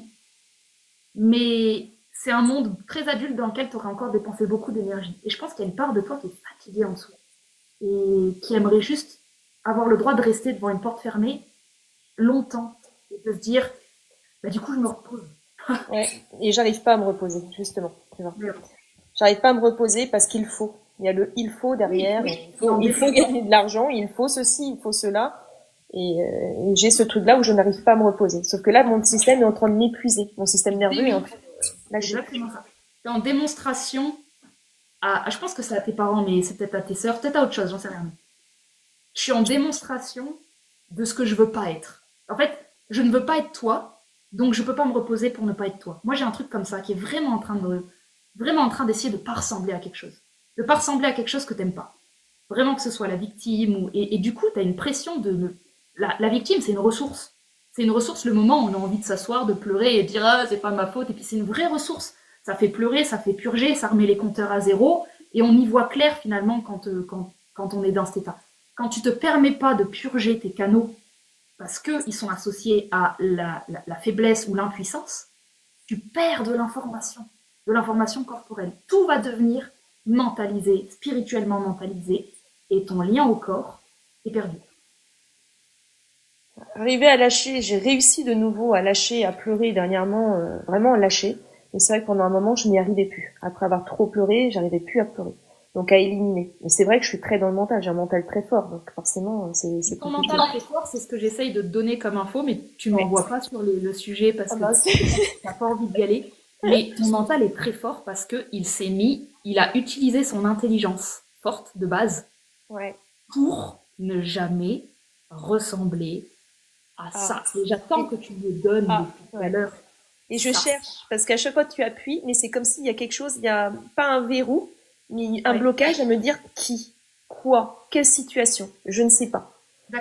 Speaker 1: mais c'est un monde très adulte dans lequel tu aurais encore dépensé beaucoup d'énergie. Et je pense qu'il y a une part de toi qui est fatiguée en dessous et qui aimerait juste avoir le droit de rester devant une porte fermée longtemps et de se dire bah du coup je me repose.
Speaker 2: Ouais. Et j'arrive pas à me reposer, justement. Tu vois.
Speaker 1: Mais
Speaker 2: J'arrive pas à me reposer parce qu'il faut. Il y a le il faut derrière. Il faut gagner de l'argent, il faut ceci, il faut cela. Et j'ai ce truc-là où je n'arrive pas à me reposer. Sauf que là, mon système est en train de m'épuiser. Mon système nerveux est en train de lâcher.
Speaker 1: Exactement ça. T'es en démonstration je pense que c'est à tes parents, mais c'est peut-être à tes sœurs, peut-être à autre chose, j'en sais rien. Je suis en démonstration de ce que je veux pas être. En fait, je ne veux pas être toi, donc je peux pas me reposer pour ne pas être toi. Moi, j'ai un truc comme ça qui est vraiment en train d'essayer de pas ressembler à quelque chose. De pas ressembler à quelque chose que t'aimes pas. Vraiment que ce soit la victime et du coup, t'as une pression la victime, c'est une ressource. C'est une ressource le moment où on a envie de s'asseoir, de pleurer et de dire ah, c'est pas ma faute. Et puis c'est une vraie ressource. Ça fait pleurer, ça fait purger, ça remet les compteurs à zéro. Et on y voit clair finalement quand on est dans cet état. Quand tu te permets pas de purger tes canaux parce qu'ils sont associés à la faiblesse ou l'impuissance, tu perds de l'information corporelle. Tout va devenir mentalisé, spirituellement mentalisé, et ton lien au corps est perdu.
Speaker 2: Arriver à lâcher, j'ai réussi de nouveau à lâcher, à pleurer dernièrement, vraiment lâcher. Et c'est vrai que pendant un moment, je n'y arrivais plus. Après avoir trop pleuré, j'arrivais plus à pleurer. Donc à éliminer. Mais c'est vrai que je suis très dans le mental, j'ai un mental très fort, donc forcément c'est
Speaker 1: ton mental très fort, c'est ce que j'essaye de te donner comme info, mais tu m'envoies pas sur le sujet parce que t'as pas envie d'y aller. Mais ton mental est très fort parce que il a utilisé son intelligence forte de base pour ne jamais ressembler à ça. Et j'attends que tu me donnes depuis tout à l'heure.
Speaker 2: Et je cherche, parce qu'à chaque fois tu appuies, mais c'est comme s'il y a quelque chose, il y a pas un verrou, mais un blocage à me dire qui, quoi, quelle situation, je ne sais pas.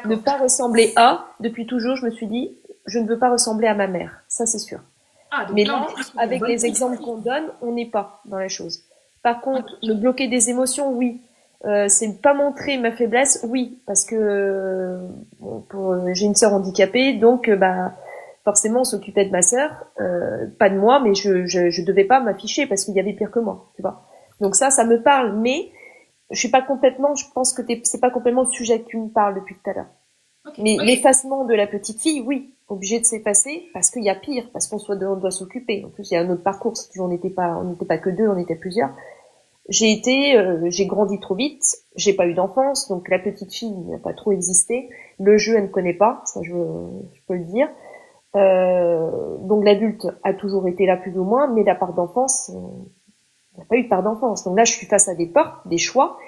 Speaker 2: Ne pas ressembler à, depuis toujours je me suis dit, je ne veux pas ressembler à ma mère, ça c'est sûr. Mais là, avec les exemples qu'on donne, on n'est pas dans la chose. Par contre, me bloquer des émotions, oui. C'est pas montrer ma faiblesse, oui, parce que j'ai une sœur handicapée, donc forcément on s'occupait de ma sœur, pas de moi, mais je devais pas m'afficher parce qu'il y avait pire que moi, tu vois. Donc ça me parle, mais je suis pas complètement, je pense que c'est pas complètement le sujet que tu me parles depuis tout à l'heure. Mais l'effacement de la petite fille, oui, obligé de s'effacer parce qu'il y a pire, parce qu'on doit s'occuper. En plus, il y a un autre parcours, on n'était pas que deux, on était plusieurs. J'ai grandi trop vite, j'ai pas eu d'enfance, donc la petite fille n'a pas trop existé. Le jeu, elle ne connaît pas, ça je peux le dire. Donc l'adulte a toujours été là plus ou moins, mais la part d'enfance, il n'y a pas eu de part d'enfance. Donc là, je suis face à des portes, des choix,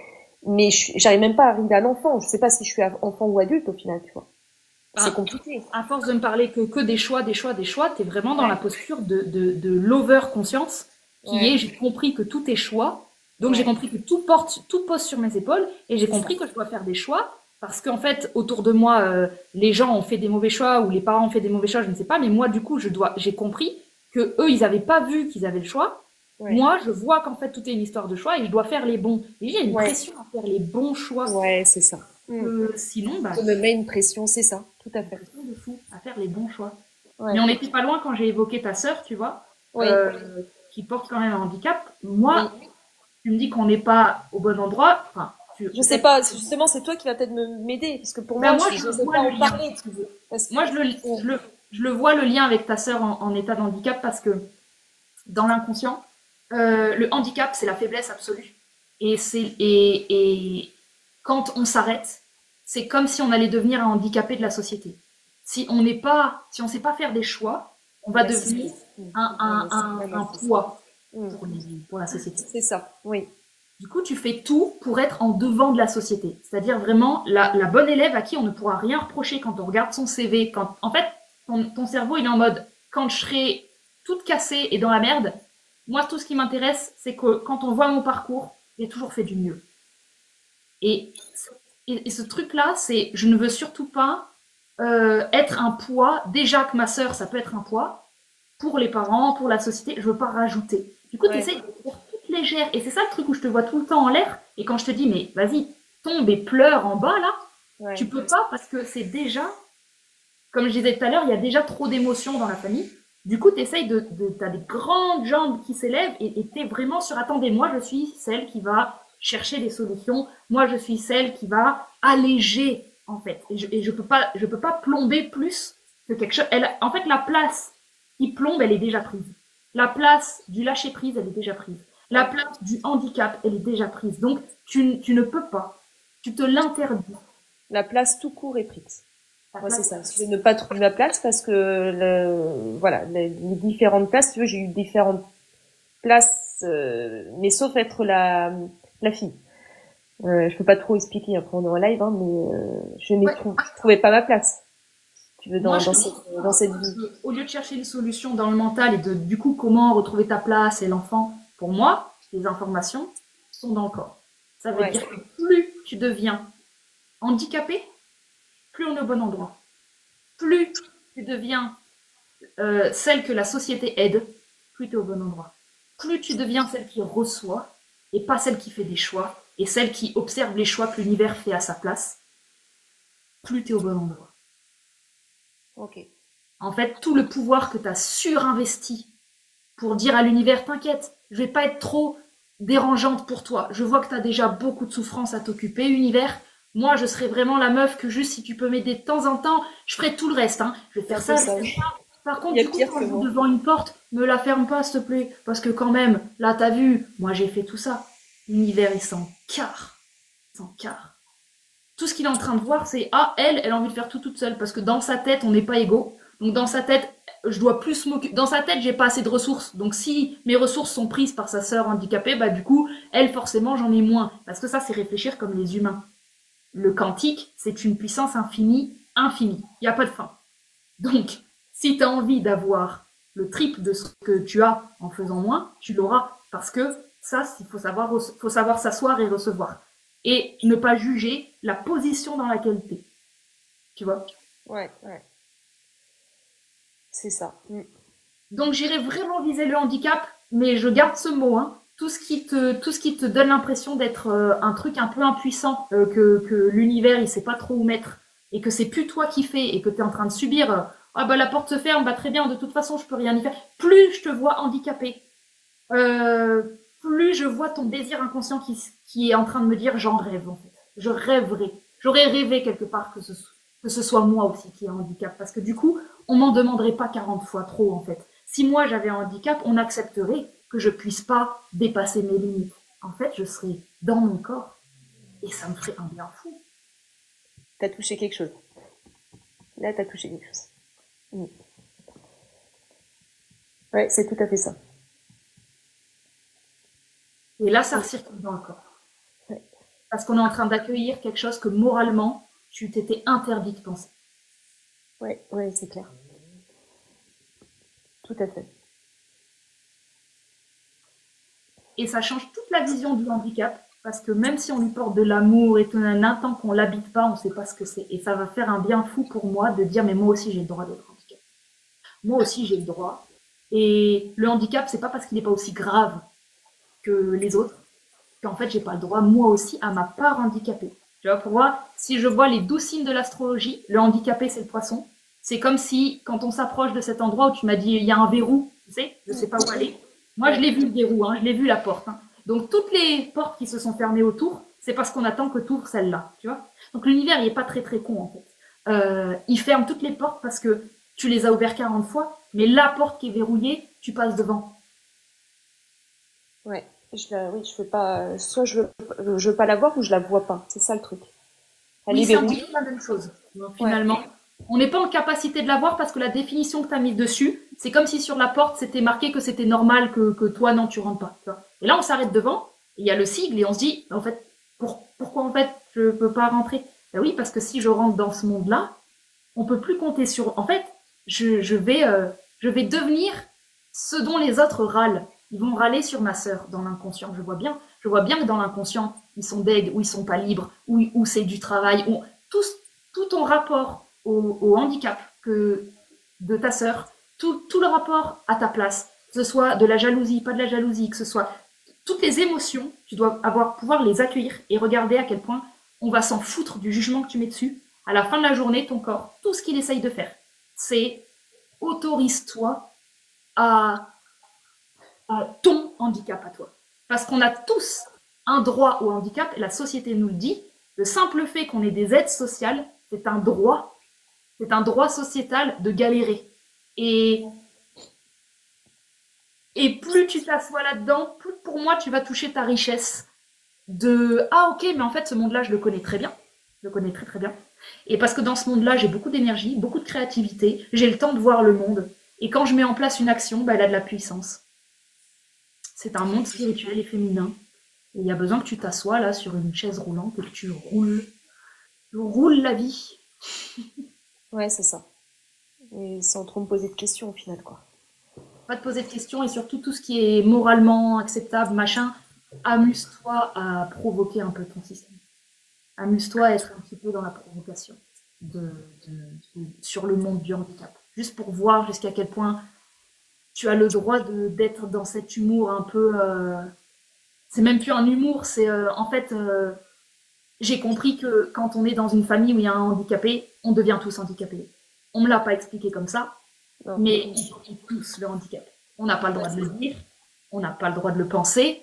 Speaker 2: mais j'arrive même pas à arriver à l'enfant. Je sais pas si je suis enfant ou adulte au final, tu vois. C'est compliqué.
Speaker 1: À force de me parler que des choix, t'es vraiment dans la posture de l'over-conscience, qui est j'ai compris que tout est choix, donc j'ai compris que tout pose sur mes épaules, et j'ai compris que je dois faire des choix, parce qu'en fait, autour de moi, les gens ont fait des mauvais choix, ou les parents ont fait des mauvais choix, je ne sais pas, mais moi, du coup, j'ai compris que eux, ils n'avaient pas vu qu'ils avaient le choix. Moi, je vois qu'en fait, tout est une histoire de choix, et je dois faire les bons. Et j'ai une pression à faire les bons choix.
Speaker 2: Ouais, c'est ça.
Speaker 1: Sinon,
Speaker 2: ça me met une pression, c'est ça, tout à fait.
Speaker 1: De fou, à faire les bons choix. Mais on n'était pas loin quand j'ai évoqué ta sœur, tu vois, qui porte quand même un handicap. Moi, tu me dis qu'on n'est pas au bon endroit. Enfin,
Speaker 2: je sais pas, justement, c'est toi qui vas peut-être m'aider, parce que pour moi, je ne sais pas en parler.
Speaker 1: Moi, je le vois le lien avec ta sœur en état de handicap, parce que dans l'inconscient, le handicap, c'est la faiblesse absolue. Et quand on s'arrête, c'est comme si on allait devenir un handicapé de la société. Si on ne sait pas faire des choix, on va devenir un poids pour la société.
Speaker 2: C'est ça, oui.
Speaker 1: Du coup, tu fais tout pour être en devant de la société. C'est-à-dire vraiment la bonne élève à qui on ne pourra rien reprocher quand on regarde son CV. En fait, ton cerveau, il est en mode, quand je serai toute cassée et dans la merde, moi, tout ce qui m'intéresse, c'est que quand on voit mon parcours, j'ai toujours fait du mieux. Et ce truc-là, c'est je ne veux surtout pas être un poids. Déjà que ma sœur, ça peut être un poids pour les parents, pour la société. Je veux pas rajouter. Du coup, tu essaies de faire toute légère. Et c'est ça le truc où je te vois tout le temps en l'air. Et quand je te dis, mais vas-y, tombe et pleure en bas, là, tu peux pas parce que c'est déjà, comme je disais tout à l'heure, il y a déjà trop d'émotions dans la famille. Du coup, t'essayes t'as des grandes jambes qui s'élèvent et t'es vraiment sur, attendez, moi, je suis celle qui va chercher des solutions. Moi, je suis celle qui va alléger, en fait. Et je peux pas plomber plus que quelque chose. En fait, la place qui plombe, elle est déjà prise. La place du lâcher prise, elle est déjà prise. La place du handicap, elle est déjà prise. Donc, tu ne peux pas. Tu te l'interdis.
Speaker 2: La place tout court est prise.
Speaker 1: La
Speaker 2: Moi, c'est
Speaker 1: place,
Speaker 2: ça. Je ne pas trouver ma place parce que voilà, les différentes places, tu veux, j'ai eu différentes places, mais sauf être la fille. Je peux pas trop expliquer après on est en live, hein, mais
Speaker 1: ouais.
Speaker 2: je trouvais pas ma place. Si tu veux
Speaker 1: Moi,
Speaker 2: dans cette vie.
Speaker 1: au lieu de chercher une solution dans le mental et de, du coup, comment retrouver ta place et l'enfant, pour moi, les informations sont dans le corps. Ça veut dire que plus tu deviens handicapé, plus on est au bon endroit. Plus tu deviens celle que la société aide, plus tu es au bon endroit. Plus tu deviens celle qui reçoit et pas celle qui fait des choix et celle qui observe les choix que l'univers fait à sa place, plus tu es au bon endroit.
Speaker 2: Ok.
Speaker 1: En fait, tout le pouvoir que tu as surinvesti pour dire à l'univers, t'inquiète, je vais pas être trop dérangeante pour toi. Je vois que tu as déjà beaucoup de souffrance à t'occuper, univers. Moi, je serai vraiment la meuf que juste si tu peux m'aider de temps en temps, je ferai tout le reste. Hein. Je vais faire ça, je vais faire ça. Par contre, du coup, quand je suis devant une porte, me la ferme pas, s'il te plaît. Parce que quand même, là, t'as vu, moi, j'ai fait tout ça. L'univers, il s'en carre. Il s'en carre. Tout ce qu'il est en train de voir, c'est, ah, elle a envie de faire tout toute seule. Parce que dans sa tête, on n'est pas égaux. Donc, dans sa tête, je dois plus m'occuper. Dans sa tête, j'ai pas assez de ressources. Donc, si mes ressources sont prises par sa sœur handicapée, bah, du coup, elle, forcément, j'en ai moins. Parce que ça, c'est réfléchir comme les humains. Le quantique, c'est une puissance infinie, infinie. Il n'y a pas de fin. Donc, si tu as envie d'avoir le triple de ce que tu as en faisant moins, tu l'auras. Parce que ça, il faut savoir s'asseoir et recevoir. Et ne pas juger la position dans laquelle tu es. Tu vois?
Speaker 2: Ouais. C'est ça.
Speaker 1: Donc, j'irai vraiment viser le handicap, mais je garde ce mot, hein. Tout ce qui te donne l'impression d'être un truc un peu impuissant, que l'univers il sait pas trop où mettre, et que c'est plus toi qui fais, et que tu es en train de subir, ah bah la porte se ferme, bah très bien, de toute façon je peux rien y faire. Plus je te vois handicapé, plus je vois ton désir inconscient qui est en train de me dire j'en rêve en fait. Je rêverais. J'aurais rêvé quelque part que ce soit moi aussi qui ai un handicap, parce que du coup, on m'en demanderait pas 40 fois trop en fait. Si moi j'avais un handicap, on accepterait que je puisse pas dépasser mes limites. En fait, je serais dans mon corps et ça me ferait un bien fou.
Speaker 2: T'as touché quelque chose. Là, t'as touché quelque chose. Ouais, c'est tout à fait ça.
Speaker 1: Et là, ça recircule dans le corps. Parce qu'on est en train d'accueillir quelque chose que moralement, tu t'étais interdit de penser.
Speaker 2: Ouais, c'est clair. Tout à fait.
Speaker 1: Et ça change toute la vision du handicap, parce que même si on lui porte de l'amour et tout, tant qu'on l'habite pas, on ne sait pas ce que c'est. Et ça va faire un bien fou pour moi de dire, mais moi aussi j'ai le droit d'être handicapé. Moi aussi j'ai le droit. Et le handicap, c'est pas parce qu'il n'est pas aussi grave que les autres, qu'en fait j'ai pas le droit, moi aussi, à ma part handicapée. Tu vois, pour moi, si je vois les 12 signes de l'astrologie, le handicapé c'est le poisson. C'est comme si, quand on s'approche de cet endroit où tu m'as dit, il y a un verrou, tu sais, je sais pas où aller. Moi, je l'ai vu le verrou, hein, je l'ai vu la porte. Hein. Donc, toutes les portes qui se sont fermées autour, c'est parce qu'on attend que tu ouvres celle-là, tu vois. Donc, l'univers, il est pas très très con, en fait. Il ferme toutes les portes parce que tu les as ouvertes 40 fois, mais la porte qui est verrouillée, tu passes devant.
Speaker 2: Ouais, je veux pas, soit je veux pas la voir ou je la vois pas. C'est ça le truc.
Speaker 1: Oui, c'est un petit peu la même chose. Donc, finalement, on n'est pas en capacité de la voir parce que la définition que tu as mise dessus, c'est comme si sur la porte c'était marqué que c'était normal que toi non tu rentres pas. Tu vois. Et là on s'arrête devant, il y a le sigle et on se dit en fait pourquoi en fait je peux pas rentrer. Ben oui parce que si je rentre dans ce monde-là, on peut plus compter sur. En fait, je vais devenir ce dont les autres râlent. Ils vont râler sur ma sœur dans l'inconscient. Je vois bien que dans l'inconscient ils sont deg, ou ils sont pas libres, ou c'est du travail, tout ton rapport au handicap de ta sœur, tout le rapport à ta place, que ce soit de la jalousie, pas de la jalousie, que ce soit toutes les émotions, tu dois pouvoir les accueillir et regarder à quel point on va s'en foutre du jugement que tu mets dessus. À la fin de la journée, ton corps, tout ce qu'il essaye de faire, c'est autorise-toi à ton handicap à toi. Parce qu'on a tous un droit au handicap, et la société nous le dit, le simple fait qu'on ait des aides sociales, c'est un droit sociétal de galérer. Et Et plus tu t'assois là-dedans, plus pour moi tu vas toucher ta richesse de ah ok, mais en fait ce monde-là je le connais très bien, je le connais très très bien. Et parce que dans ce monde-là j'ai beaucoup d'énergie, beaucoup de créativité, j'ai le temps de voir le monde. Et quand je mets en place une action, bah, elle a de la puissance. C'est un monde spirituel et féminin. Et il y a besoin que tu t'assoies là sur une chaise roulante et que tu roules la vie.
Speaker 2: Ouais, c'est ça. Et sans trop me poser de questions au final, quoi.
Speaker 1: Pas te poser de questions et surtout tout ce qui est moralement acceptable, machin, amuse-toi à provoquer un peu ton système. Amuse-toi à être un petit peu dans la provocation sur le monde du handicap. Juste pour voir jusqu'à quel point tu as le droit d'être dans cet humour un peu... c'est même plus un humour, c'est en fait... j'ai compris que quand on est dans une famille où il y a un handicapé, on devient tous handicapés. On me l'a pas expliqué comme ça,
Speaker 2: Non.
Speaker 1: mais on vit tous le handicap. On n'a pas le droit de le dire, on n'a pas le droit de le penser.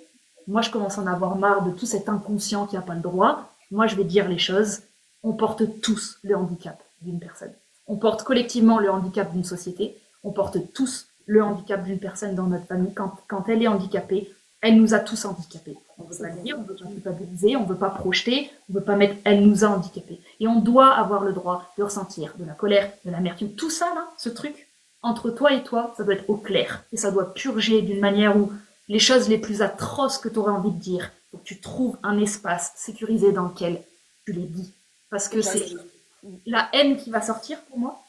Speaker 1: Moi, je commence à en avoir marre de tout cet inconscient qui n'a pas le droit. Moi, je vais dire les choses. On porte tous le handicap d'une personne. On porte collectivement le handicap d'une société. On porte tous le handicap d'une personne dans notre famille. Quand elle est handicapée, elle nous a tous handicapés. On ne veut pas le dire, on ne veut pas culpabiliser, on ne veut pas projeter, on ne veut pas mettre elle nous a handicapés. Et on doit avoir le droit de ressentir de la colère, de l'amertume. Tout ça, là, ce truc, entre toi et toi, ça doit être au clair. Et ça doit purger d'une manière où les choses les plus atroces que tu aurais envie de dire, faut que tu trouves un espace sécurisé dans lequel tu les dis. Parce que c'est la haine qui va sortir pour moi.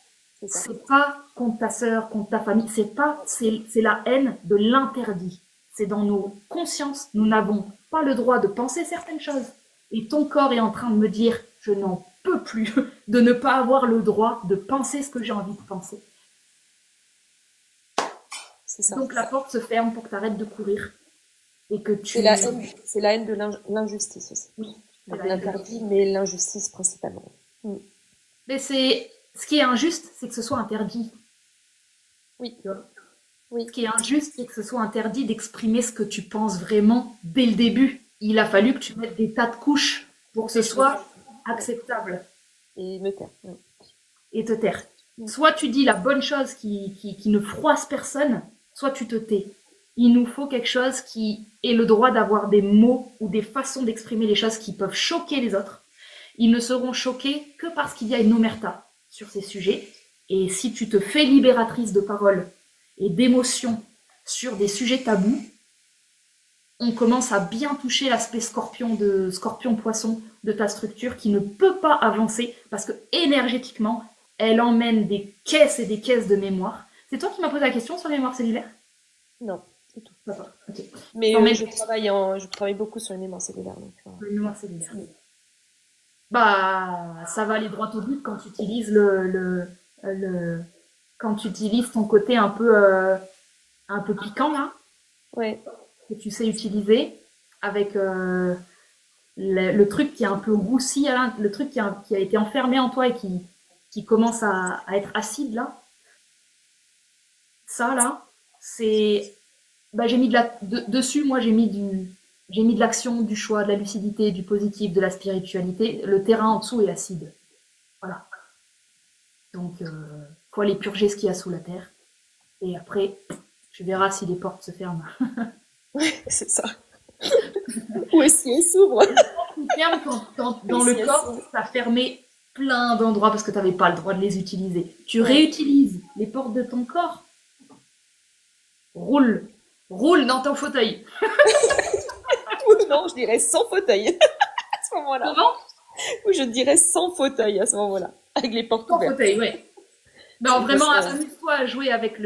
Speaker 1: C'est pas contre ta sœur, contre ta famille, c'est la haine de l'interdit. C'est dans nos consciences, nous n'avons pas le droit de penser certaines choses. Et ton corps est en train de me dire, je n'en peux plus de ne pas avoir le droit de penser ce que j'ai envie de penser. C'est ça. Donc la porte se ferme pour que tu arrêtes de courir. Et que tu...
Speaker 2: C'est la haine de l'injustice aussi. Oui. L'interdit, mais l'injustice principalement.
Speaker 1: Mais ce qui est injuste, c'est que ce soit interdit.
Speaker 2: Oui.
Speaker 1: Oui. Ce qui est injuste, c'est que ce soit interdit d'exprimer ce que tu penses vraiment dès le début. Il a fallu que tu mettes des tas de couches pour que ce soit acceptable.
Speaker 2: Et me taire. Oui.
Speaker 1: Et te taire. Soit tu dis la bonne chose qui ne froisse personne, soit tu te tais. Il nous faut quelque chose qui ait le droit d'avoir des mots ou des façons d'exprimer les choses qui peuvent choquer les autres. Ils ne seront choqués que parce qu'il y a une omerta sur ces sujets. Et si tu te fais libératrice de parole et d'émotions sur des sujets tabous, on commence à bien toucher l'aspect scorpion-poisson de ta structure qui ne peut pas avancer parce que énergétiquement, elle emmène des caisses et des caisses de mémoire. C'est toi qui m'as posé la question sur les mémoires cellulaires?
Speaker 2: Non, c'est tout.
Speaker 1: D'accord, ok.
Speaker 2: Mais je travaille beaucoup sur les mémoires cellulaires. Donc,
Speaker 1: les mémoires cellulaires. Oui. Bah, ça va aller droit au but quand tu utilises quand tu utilises ton côté un peu piquant là.
Speaker 2: Ouais.
Speaker 1: Que tu sais utiliser avec le truc qui est un peu roussi, le truc qui a été enfermé en toi et qui commence à être acide là. Ça là, c'est... Bah, j'ai mis dessus, moi j'ai mis de l'action, du choix, de la lucidité, du positif, de la spiritualité. Le terrain en dessous est acide. Voilà. Donc, faut aller purger ce qu'il y a sous la terre. Et après, tu verras si les portes se ferment.
Speaker 2: Ouais, c'est ça. Ou est-ce qu'elles s'ouvrent?
Speaker 1: Les portes se ferment quand dans le corps, tu as fermé plein d'endroits parce que tu n'avais pas le droit de les utiliser. Tu réutilises les portes de ton corps. Roule dans ton fauteuil.
Speaker 2: Non, je dirais sans fauteuil à ce moment-là.
Speaker 1: Comment?
Speaker 2: Ou je dirais sans fauteuil à ce moment-là, avec les portes ouvertes.
Speaker 1: Sans fauteuil, ouais. Non, vraiment, amuse-toi à jouer avec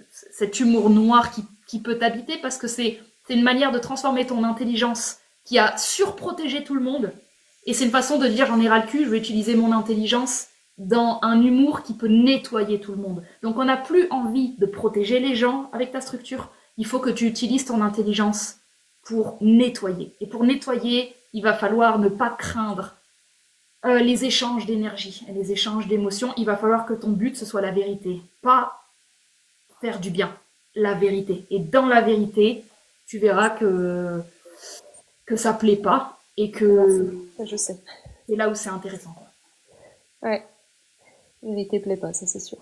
Speaker 1: cet humour noir qui peut t'habiter parce que c'est une manière de transformer ton intelligence qui a surprotégé tout le monde. Et c'est une façon de dire j'en ai ras le cul, je vais utiliser mon intelligence dans un humour qui peut nettoyer tout le monde. Donc on n'a plus envie de protéger les gens avec ta structure. Il faut que tu utilises ton intelligence pour nettoyer. Et pour nettoyer, il va falloir ne pas craindre les échanges d'énergie, les échanges d'émotions. Il va falloir que ton but, ce soit la vérité. Pas faire du bien, la vérité. Et dans la vérité, tu verras que ça plaît pas et que...
Speaker 2: Ça, je sais.
Speaker 1: C'est là où c'est intéressant.
Speaker 2: Ouais. La vérité plaît pas, ça c'est sûr.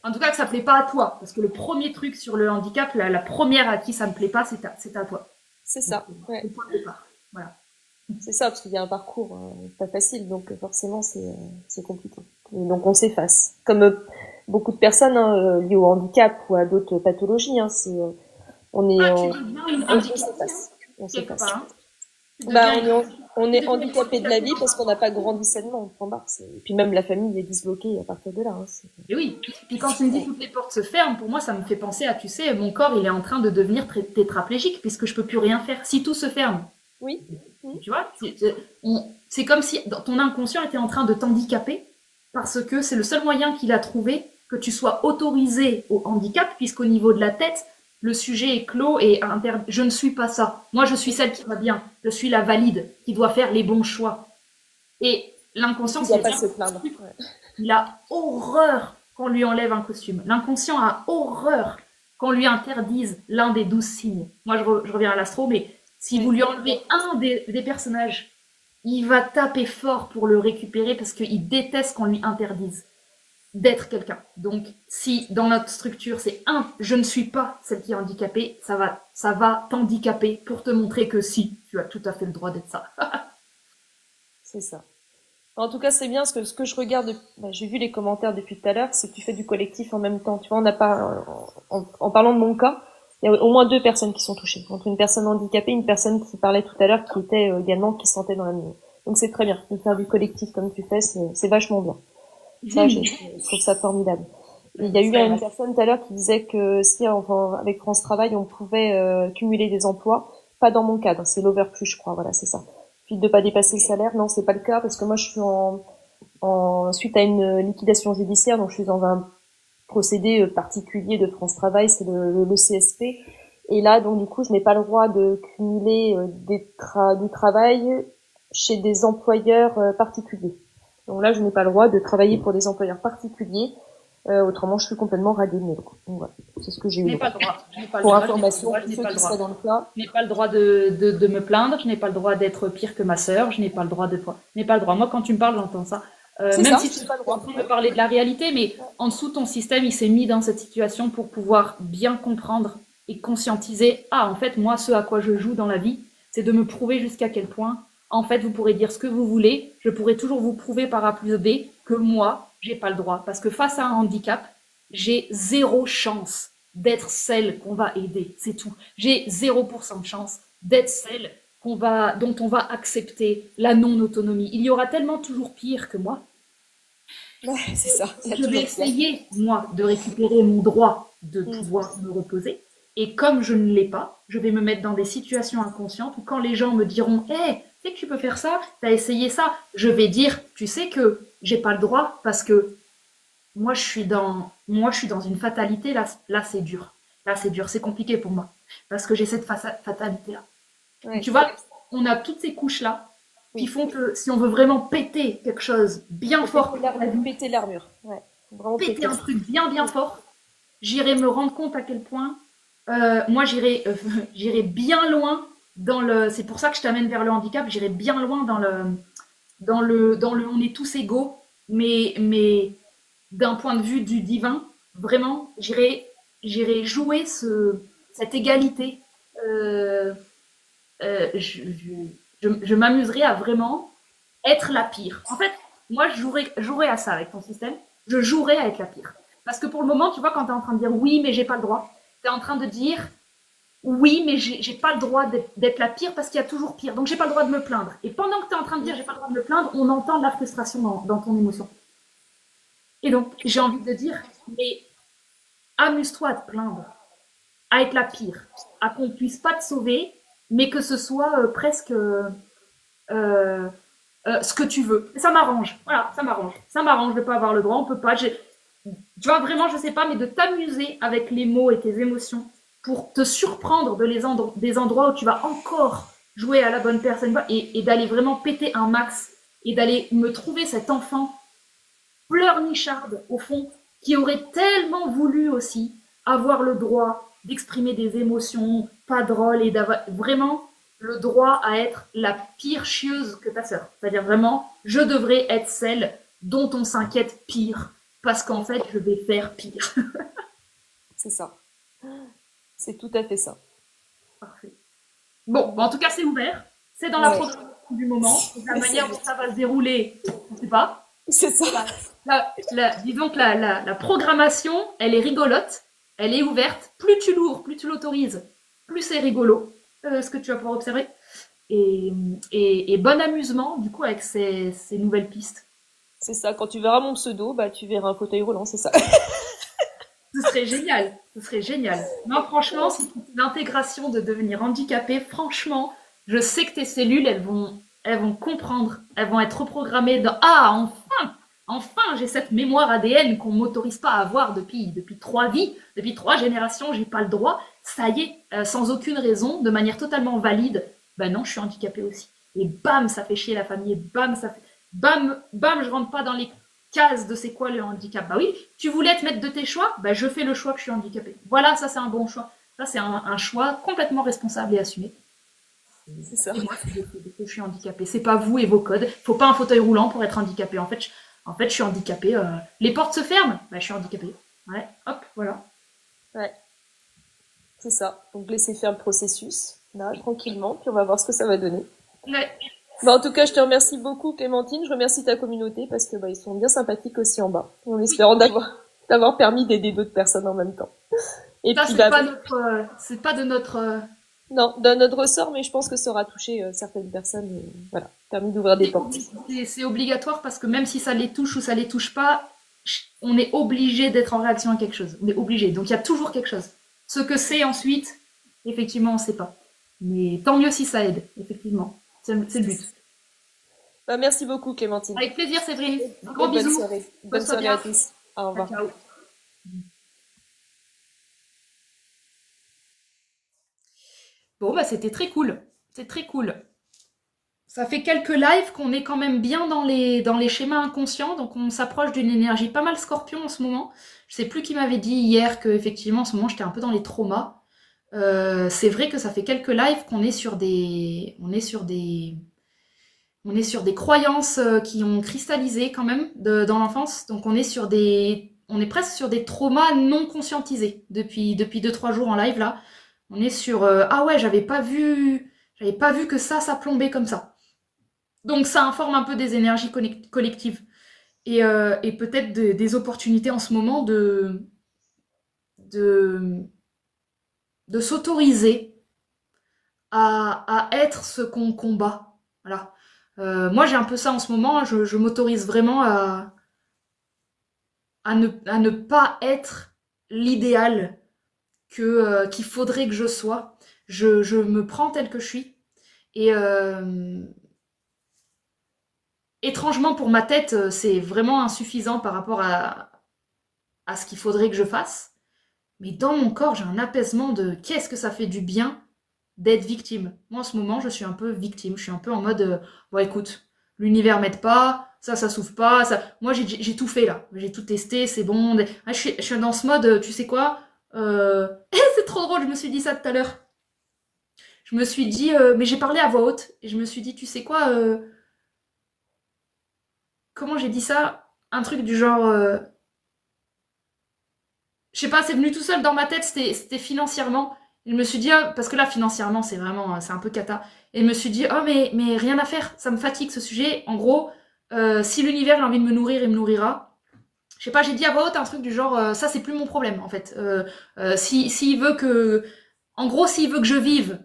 Speaker 1: En tout cas, que ça plaît pas à toi. Parce que le premier truc sur le handicap, la première à qui ça ne plaît pas, c'est à toi.
Speaker 2: C'est ça, ouais.
Speaker 1: C'est le point de départ. Voilà.
Speaker 2: C'est ça, parce qu'il y a un parcours pas facile, donc forcément c'est compliqué. Et donc on s'efface. Comme beaucoup de personnes liées au handicap ou à d'autres pathologies, hein, on est
Speaker 1: tu deviens une handicapée,
Speaker 2: on
Speaker 1: quelque
Speaker 2: s'efface.
Speaker 1: part.
Speaker 2: Bah, on est handicapé de la vie parce qu'on n'a pas grandi sainement, point barre. Et puis même la famille est disloquée à partir de là. Hein,
Speaker 1: et oui, puis quand tu me dis toutes les portes se ferment, pour moi ça me fait penser à, tu sais, mon corps il est en train de devenir tétraplégique puisque je peux plus rien faire. Si tout se ferme,
Speaker 2: oui.
Speaker 1: Tu vois, c'est comme si ton inconscient était en train de t'handicaper parce que c'est le seul moyen qu'il a trouvé que tu sois autorisé au handicap, puisqu'au niveau de la tête, le sujet est clos et je ne suis pas ça. Moi, je suis celle qui va bien. Je suis la valide, qui doit faire les bons choix. Et l'inconscient,
Speaker 2: il pas se plaindre.
Speaker 1: Il a horreur qu'on lui enlève un costume. L'inconscient a horreur qu'on lui interdise l'un des 12 signes. Moi, je reviens à l'astro, mais si vous lui enlevez un des personnages, il va taper fort pour le récupérer parce qu'il déteste qu'on lui interdise d'être quelqu'un. Donc, si dans notre structure, c'est je ne suis pas celle qui est handicapée, ça va t'handicaper pour te montrer que si, tu as tout à fait le droit d'être ça.
Speaker 2: C'est ça. En tout cas, c'est bien, parce que ce que je regarde, j'ai vu les commentaires depuis tout à l'heure, c'est que tu fais du collectif en même temps. Tu vois, on n'a pas, en parlant de mon cas, il y a au moins 2 personnes qui sont touchées. Entre une personne handicapée et une personne qui parlait tout à l'heure, qui était également, qui se sentait dans la mine. Donc c'est très bien. De faire du collectif comme tu fais, c'est vachement bien. Ça, je trouve ça formidable. Et il y a eu une personne tout à l'heure qui disait que si, enfin, avec France Travail, on pouvait cumuler des emplois. Pas dans mon cadre, c'est l'overplus, je crois. Voilà, c'est ça. Puis de pas dépasser le salaire, non, c'est pas le cas, parce que moi, je suis suite à une liquidation judiciaire, donc je suis dans un procédé particulier de France Travail, c'est le CSP. Et là, donc du coup, je n'ai pas le droit de cumuler du travail chez des employeurs particuliers. Donc là, je n'ai pas le droit de travailler pour des employeurs particuliers. Autrement, je suis complètement radiée. Donc voilà, c'est ce que j'ai eu.
Speaker 1: Je n'ai pas le droit.
Speaker 2: Pour information, ceux qui seraient dans le cas.
Speaker 1: Je n'ai pas le droit de me plaindre. Je n'ai pas le droit d'être pire que ma sœur. Je n'ai pas le droit de quoi. Je n'ai pas le droit. Moi, quand tu me parles, j'entends ça. Même si tu n'as pas le droit de me parler de la réalité, mais en dessous, ton système, il s'est mis dans cette situation pour pouvoir bien comprendre et conscientiser. Ah, en fait, moi, ce à quoi je joue dans la vie, c'est de me prouver jusqu'à quel point, en fait, vous pourrez dire ce que vous voulez. Je pourrai toujours vous prouver par A plus B que moi, j'ai pas le droit. Parce que face à un handicap, j'ai 0 chance d'être celle qu'on va aider. C'est tout. J'ai 0% de chance d'être celle dont on va accepter la non-autonomie. Il y aura tellement toujours pire que moi.
Speaker 2: Ouais, c'est ça.
Speaker 1: Je vais essayer, moi, de récupérer mon droit de pouvoir me reposer. Et comme je ne l'ai pas, je vais me mettre dans des situations inconscientes où quand les gens me diront « Hey, tu sais que tu peux faire ça, tu as essayé ça », je vais dire « Tu sais que j'ai pas le droit parce que moi je suis dans une fatalité, là c'est dur. Là c'est dur, c'est compliqué pour moi. Parce que j'ai cette fatalité-là. » Ouais. Tu vois, on a toutes ces couches-là qui font que si on veut vraiment péter quelque chose bien fort,
Speaker 2: péter l'armure, ouais.
Speaker 1: Péter un truc bien fort, j'irai me rendre compte à quel point moi j'irai bien loin dans le. C'est pour ça que je t'amène vers le handicap. J'irai bien loin dans le on est tous égaux, mais d'un point de vue du divin, vraiment, j'irai jouer cette égalité. Je m'amuserai à vraiment être la pire. En fait, moi, je jouerai à ça avec ton système. Je jouerai à être la pire. Parce que pour le moment, tu vois, quand tu es en train de dire oui, mais j'ai pas le droit, tu es en train de dire oui, mais j'ai pas le droit d'être la pire parce qu'il y a toujours pire. Donc, j'ai pas le droit de me plaindre. Et pendant que tu es en train de dire j'ai pas le droit de me plaindre, on entend de la frustration dans ton émotion. Et donc, j'ai envie de dire, mais amuse-toi à te plaindre, à être la pire, à qu'on puisse pas te sauver, mais que ce soit presque ce que tu veux. Et ça m'arrange. Voilà, ça m'arrange. Ça m'arrange de pas avoir le droit. On peut pas. Tu vois, vraiment, je sais pas, mais de t'amuser avec les mots et tes émotions pour te surprendre des endroits où tu vas encore jouer à la bonne personne et d'aller vraiment péter un max et d'aller me trouver cet enfant pleurnicharde, au fond, qui aurait tellement voulu aussi avoir le droit d'exprimer des émotions pas drôles et d'avoir vraiment le droit à être la pire chieuse que ta sœur. C'est-à-dire vraiment, je devrais être celle dont on s'inquiète pire parce qu'en fait, je vais faire pire.
Speaker 2: C'est ça. C'est tout à fait ça.
Speaker 1: Parfait. Bon, en tout cas, c'est ouvert. C'est dans la programmation du moment. La manière dont ça va se dérouler, je ne sais pas.
Speaker 2: C'est ça.
Speaker 1: Disons que la programmation, elle est rigolote. Elle est ouverte. Plus tu l'ouvres, plus tu l'autorises, plus c'est rigolo, ce que tu vas pouvoir observer. Et bon amusement, du coup, avec ces nouvelles pistes.
Speaker 2: C'est ça. Quand tu verras mon pseudo, bah, tu verras un fauteuil roulant, c'est ça.
Speaker 1: Ce serait génial. Ce serait génial. Non, franchement, si tu fais l'intégration de devenir handicapé, franchement, je sais que tes cellules, elles vont comprendre. Elles vont être reprogrammées dans ah, enfin, j'ai cette mémoire ADN qu'on m'autorise pas à avoir depuis 3 vies, depuis 3 générations, j'ai pas le droit. Ça y est, sans aucune raison, de manière totalement valide, ben non, je suis handicapée aussi. Et bam, ça fait chier la famille, et bam, ça fait bam, bam, je rentre pas dans les cases de c'est quoi le handicap. Bah oui, tu voulais te mettre de tes choix, bah je fais le choix que je suis handicapée. Voilà, ça c'est un bon choix. Ça c'est un choix complètement responsable et assumé.
Speaker 2: C'est ça.
Speaker 1: C'est moi qui décide que je suis handicapée. C'est pas vous et vos codes. Faut pas un fauteuil roulant pour être handicapé. En fait, je suis handicapée. Les portes se ferment, bah je suis handicapée. Ouais, hop, voilà.
Speaker 2: Ouais. C'est ça. Donc laisser faire le processus, là, tranquillement, puis on va voir ce que ça va donner.
Speaker 1: Ouais.
Speaker 2: Bah, en tout cas, je te remercie beaucoup, Clémentine. Je remercie ta communauté parce que bah, ils sont bien sympathiques aussi en bas. En espérant d'avoir permis d'aider d'autres personnes en même temps. Et
Speaker 1: ça,
Speaker 2: puis,
Speaker 1: c'est pas de notre.
Speaker 2: Non, dans notre ressort, mais je pense que ça aura touché certaines personnes. Et, voilà, permis d'ouvrir des portes.
Speaker 1: C'est obligatoire parce que même si ça les touche ou ça les touche pas, on est obligé d'être en réaction à quelque chose. On est obligé. Donc il y a toujours quelque chose. Ce que c'est ensuite, effectivement, on ne sait pas. Mais tant mieux si ça aide, effectivement. C'est le but.
Speaker 2: Bah, merci beaucoup, Clémentine.
Speaker 1: Avec plaisir, Séverine.
Speaker 2: Gros bisous. Bonne soirée à tous. Au revoir.
Speaker 1: Ciao. Bon, bah c'était très cool. C'est très cool. Ça fait quelques lives qu'on est quand même bien dans les schémas inconscients, donc on s'approche d'une énergie pas mal scorpion en ce moment. Je sais plus qui m'avait dit hier que effectivement en ce moment j'étais un peu dans les traumas. C'est vrai que ça fait quelques lives qu'on est sur des croyances qui ont cristallisé quand même dans l'enfance. Donc on est presque sur des traumas non conscientisés depuis 2-3 jours en live là. On est sur ah ouais, j'avais pas vu que ça plombait comme ça. Donc ça informe un peu des énergies collectives et peut-être des opportunités en ce moment de s'autoriser à être ce qu'on combat. Voilà. Moi j'ai un peu ça en ce moment, je m'autorise vraiment à ne pas être l'idéal qu'il faudrait que je sois. Je me prends telle que je suis. Et étrangement pour ma tête, c'est vraiment insuffisant par rapport à ce qu'il faudrait que je fasse. Mais dans mon corps, j'ai un apaisement de qu'est-ce que ça fait du bien d'être victime. Moi en ce moment, je suis un peu victime. Je suis un peu en mode bon écoute, l'univers m'aide pas, ça s'ouvre pas, ça. Moi j'ai tout fait là, j'ai tout testé, c'est bon. Ah, je suis dans ce mode, tu sais quoi c'est trop drôle, je me suis dit ça tout à l'heure. Je me suis dit, mais j'ai parlé à voix haute, et je me suis dit, tu sais quoi, comment j'ai dit ça? Un truc du genre, je sais pas, c'est venu tout seul dans ma tête, c'était financièrement. Et je me suis dit, oh, parce que là, financièrement, c'est un peu cata. Et je me suis dit, oh, mais rien à faire, ça me fatigue ce sujet. En gros, si l'univers a envie de me nourrir, il me nourrira. Je sais pas, j'ai dit à voix haute un truc du genre, ça c'est plus mon problème en fait. S'il veut que, en gros, s'il veut que je vive,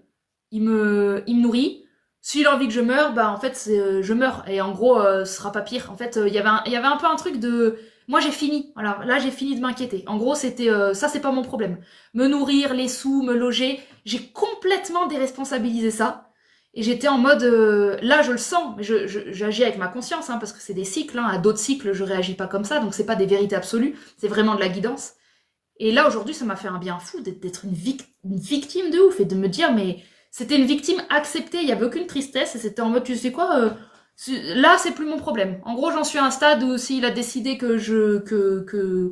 Speaker 1: il me nourrit. S'il a envie que je meure, bah en fait je meurs. Et en gros, ce sera pas pire. En fait, il y avait un peu un truc de, moi j'ai fini. Voilà, là j'ai fini de m'inquiéter. En gros, c'était, ça c'est pas mon problème. Me nourrir, les sous, me loger, j'ai complètement déresponsabilisé ça. Et j'étais en mode, là je le sens, mais j'agis avec ma conscience, hein, parce que c'est des cycles, hein, à d'autres cycles je réagis pas comme ça, donc c'est pas des vérités absolues, c'est vraiment de la guidance. Et là aujourd'hui ça m'a fait un bien fou d'être une victime de ouf, et de me dire mais c'était une victime acceptée, il y avait aucune tristesse, et c'était en mode tu sais quoi, là c'est plus mon problème. En gros j'en suis à un stade où s'il a décidé de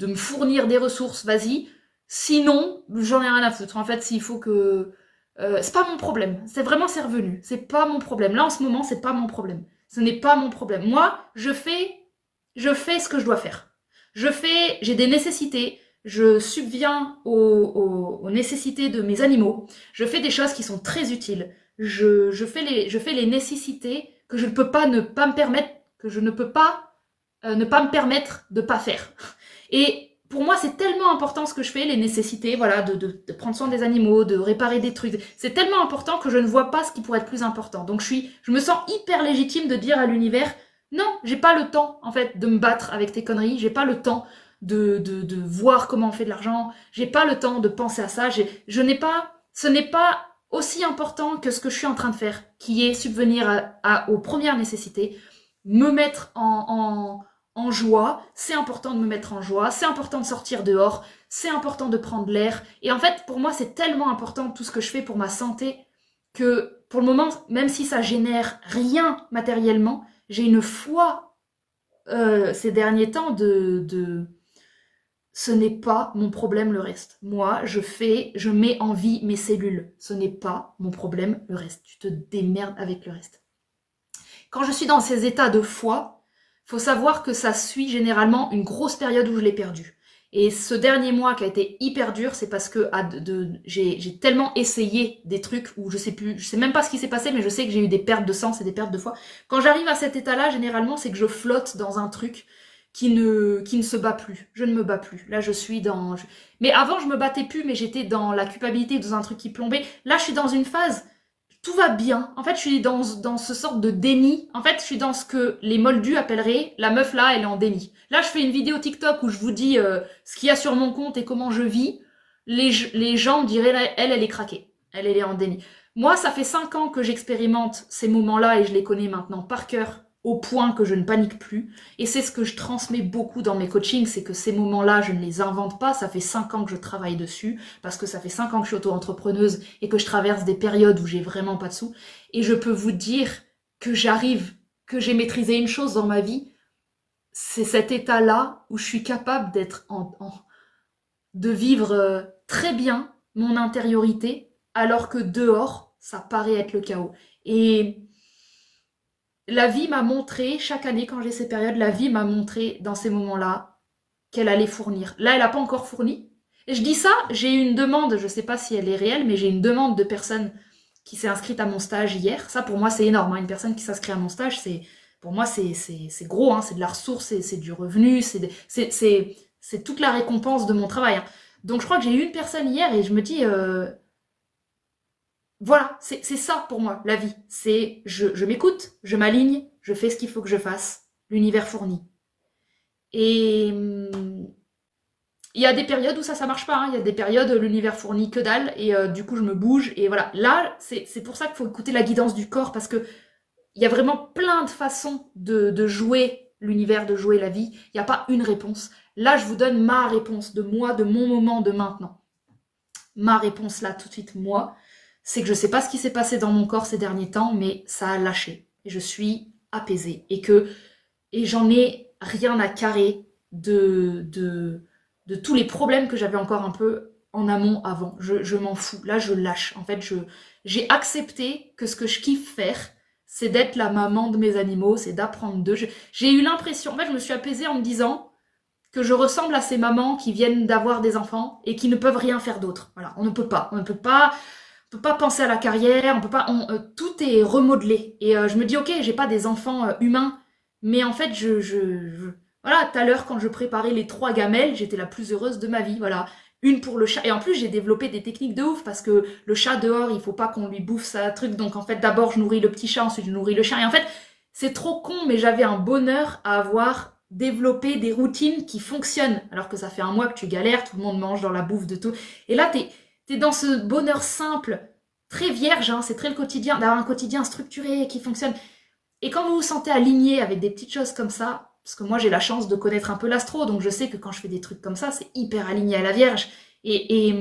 Speaker 1: me fournir des ressources, vas-y, sinon j'en ai rien à foutre. En fait s'il faut que... c'est pas mon problème, c'est revenu, c'est pas mon problème. Là en ce moment, c'est pas mon problème. Ce n'est pas mon problème. Moi, je fais je fais ce que je dois faire. J'ai des nécessités, je subviens aux nécessités de mes animaux, je fais des choses qui sont très utiles, je fais les nécessités que je ne peux pas ne pas me permettre, que je ne peux pas ne pas me permettre de pas faire. Et pour moi, c'est tellement important ce que je fais, les nécessités, voilà, de prendre soin des animaux, de réparer des trucs. C'est tellement important que je ne vois pas ce qui pourrait être plus important. Donc je me sens hyper légitime de dire à l'univers, non, j'ai pas le temps, en fait, de me battre avec tes conneries, j'ai pas le temps de voir comment on fait de l'argent, j'ai pas le temps de penser à ça, ce n'est pas aussi important que ce que je suis en train de faire, qui est subvenir aux premières nécessités, me mettre en joie, c'est important de me mettre en joie, c'est important de sortir dehors, c'est important de prendre l'air. Et en fait, pour moi, c'est tellement important tout ce que je fais pour ma santé que pour le moment, même si ça génère rien matériellement, j'ai une foi ces derniers temps ce n'est pas mon problème le reste. Moi, je mets en vie mes cellules. Ce n'est pas mon problème le reste. Tu te démerdes avec le reste. Quand je suis dans ces états de foi, faut savoir que ça suit généralement une grosse période où je l'ai perdu. Et ce dernier mois qui a été hyper dur, c'est parce que j'ai tellement essayé des trucs où je sais même pas ce qui s'est passé, mais je sais que j'ai eu des pertes de sens et des pertes de foi. Quand j'arrive à cet état-là, généralement, c'est que je flotte dans un truc qui ne se bat plus. Je ne me bats plus. Là, je suis dans... Mais avant, je me battais plus, mais j'étais dans la culpabilité, dans un truc qui plombait. Là, je suis dans une phase... Tout va bien. En fait, je suis dans ce sorte de déni. En fait, je suis dans ce que les moldus appelleraient la meuf là, elle est en déni. Là, je fais une vidéo TikTok où je vous dis ce qu'il y a sur mon compte et comment je vis. Les gens diraient, elle est craquée. Elle est en déni. Moi, ça fait 5 ans que j'expérimente ces moments-là et je les connais maintenant par cœur au point que je ne panique plus. Et c'est ce que je transmets beaucoup dans mes coachings, c'est que ces moments-là, je ne les invente pas. Ça fait 5 ans que je travaille dessus, parce que ça fait 5 ans que je suis auto-entrepreneuse et que je traverse des périodes où j'ai vraiment pas de sous. Et je peux vous dire que que j'ai maîtrisé une chose dans ma vie, c'est cet état-là où je suis capable d'être de vivre très bien mon intériorité, alors que dehors, ça paraît être le chaos. Et la vie m'a montré, chaque année quand j'ai ces périodes, la vie m'a montré dans ces moments-là qu'elle allait fournir. Là, elle n'a pas encore fourni. Et je dis ça, j'ai eu une demande, je ne sais pas si elle est réelle, mais j'ai une demande de personne qui s'est inscrite à mon stage hier. Ça, pour moi, c'est énorme. Une personne qui s'inscrit à mon stage, pour moi, c'est gros. Hein. C'est de la ressource, c'est du revenu, c'est toute la récompense de mon travail. Hein. Donc, je crois que j'ai eu une personne hier et je me dis... Voilà, c'est ça pour moi, la vie. C'est je m'écoute, je m'aligne, je fais ce qu'il faut que je fasse. L'univers fournit. Et il y a des périodes où ça marche pas. Hein. Il y a des périodes où l'univers fournit que dalle et du coup je me bouge. Et voilà, là, c'est pour ça qu'il faut écouter la guidance du corps parce que il y a vraiment plein de façons de jouer l'univers, de jouer la vie. Il n'y a pas une réponse. Là, je vous donne ma réponse de moi, de mon moment, de maintenant. Ma réponse là, tout de suite, moi, c'est que je sais pas ce qui s'est passé dans mon corps ces derniers temps, mais ça a lâché. Et je suis apaisée. Et j'en ai rien à carrer de tous les problèmes que j'avais encore un peu en amont avant. Je m'en fous. Là, je lâche. En fait, j'ai accepté que ce que je kiffe faire, c'est d'être la maman de mes animaux, c'est d'apprendre d'eux. J'ai eu l'impression, en fait, je me suis apaisée en me disant que je ressemble à ces mamans qui viennent d'avoir des enfants et qui ne peuvent rien faire d'autre. Voilà, on ne peut pas penser à la carrière, tout est remodelé. Et je me dis, ok, j'ai pas des enfants humains, mais en fait, voilà, tout à l'heure, quand je préparais les 3 gamelles, j'étais la plus heureuse de ma vie, voilà. Une pour le chat. Et en plus, j'ai développé des techniques de ouf, parce que le chat dehors, il faut pas qu'on lui bouffe sa truc. Donc en fait, d'abord, je nourris le petit chat, ensuite je nourris le chien. Et en fait, c'est trop con, mais j'avais un bonheur à avoir développé des routines qui fonctionnent. Alors que ça fait 1 mois que tu galères, tout le monde mange dans la bouffe de tout. Et là, t'es dans ce bonheur simple, très vierge, hein, c'est très le quotidien, d'avoir un quotidien structuré qui fonctionne. Et quand vous vous sentez aligné avec des petites choses comme ça, parce que moi j'ai la chance de connaître un peu l'astro, donc je sais que quand je fais des trucs comme ça, c'est hyper aligné à la Vierge. Et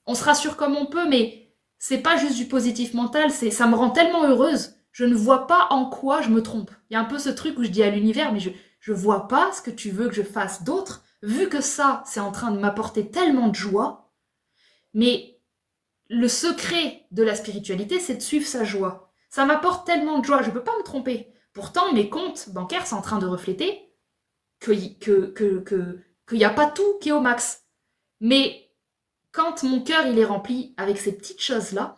Speaker 1: on se rassure comme on peut, mais c'est pas juste du positif mental, ça me rend tellement heureuse. Je ne vois pas en quoi je me trompe. Il y a un peu ce truc où je dis à l'univers, mais je vois pas ce que tu veux que je fasse d'autre, vu que ça, c'est en train de m'apporter tellement de joie. Mais le secret de la spiritualité, c'est de suivre sa joie. Ça m'apporte tellement de joie, je ne peux pas me tromper. Pourtant, mes comptes bancaires sont en train de refléter qu'il n'y a pas tout qui est au max. Mais quand mon cœur il est rempli avec ces petites choses-là,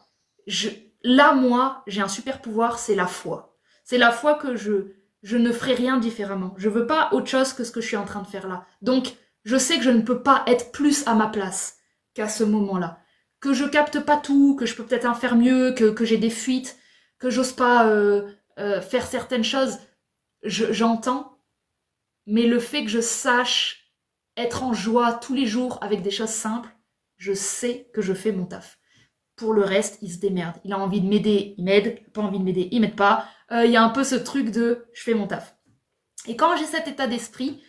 Speaker 1: là, moi, j'ai un super pouvoir, c'est la foi. C'est la foi que je ne ferai rien différemment. Je veux pas autre chose que ce que je suis en train de faire là. Donc, je sais que je ne peux pas être plus à ma place qu'à ce moment-là. Que je capte pas tout, que je peux peut-être en faire mieux, que j'ai des fuites, que j'ose pas faire certaines choses. J'entends, mais le fait que je sache être en joie tous les jours avec des choses simples, je sais que je fais mon taf. Pour le reste, il se démerde. Il a envie de m'aider, il m'aide. Pas envie de m'aider, il m'aide pas. Il y a un peu ce truc de je fais mon taf. Et quand j'ai cet état d'esprit,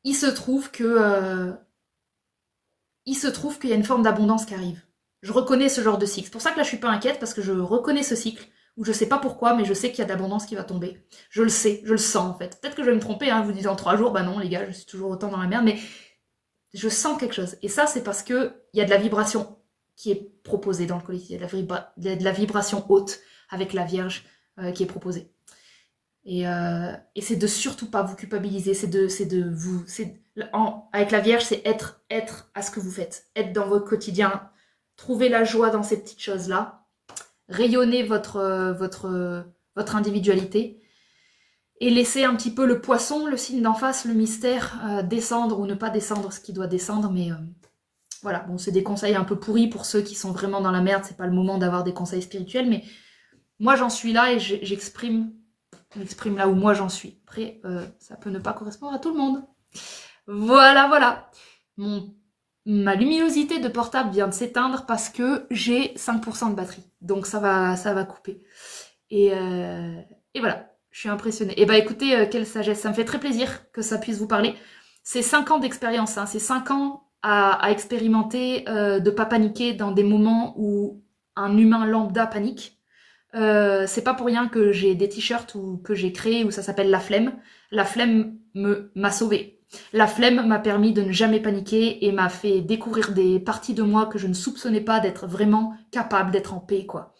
Speaker 1: il se trouve qu'il y a une forme d'abondance qui arrive. Je reconnais ce genre de cycle. C'est pour ça que là je suis pas inquiète, parce que je reconnais ce cycle où je sais pas pourquoi, mais je sais qu'il y a de l'abondance qui va tomber. Je le sais, je le sens en fait. Peut-être que je vais me tromper, hein, vous dites en 3 jours, bah non les gars, je suis toujours autant dans la merde, mais je sens quelque chose. Et ça c'est parce que il y a de la vibration qui est proposée dans le collectif. Il y a de la vibration haute avec la Vierge qui est proposée. Et c'est de surtout pas vous culpabiliser, avec la Vierge, c'est être à ce que vous faites, être dans votre quotidien, trouver la joie dans ces petites choses-là, rayonner votre individualité et laisser un petit peu le poisson, le signe d'en face, le mystère, descendre ou ne pas descendre ce qui doit descendre, mais voilà, bon, c'est des conseils un peu pourris pour ceux qui sont vraiment dans la merde, c'est pas le moment d'avoir des conseils spirituels, mais moi j'en suis là et j'exprime là où moi j'en suis. Après, ça peut ne pas correspondre à tout le monde. Voilà. Ma luminosité de portable vient de s'éteindre parce que j'ai 5% de batterie. Donc ça va couper. Et voilà, je suis impressionnée. Et bah écoutez, quelle sagesse, ça me fait très plaisir que ça puisse vous parler. C'est 5 ans d'expérience, hein. C'est 5 ans à expérimenter, de pas paniquer dans des moments où un humain lambda panique. C'est pas pour rien que j'ai des t-shirts ou que j'ai créé où ça s'appelle la flemme. La flemme m'a sauvée. La flemme m'a permis de ne jamais paniquer et m'a fait découvrir des parties de moi que je ne soupçonnais pas d'être vraiment capable d'être en paix, quoi.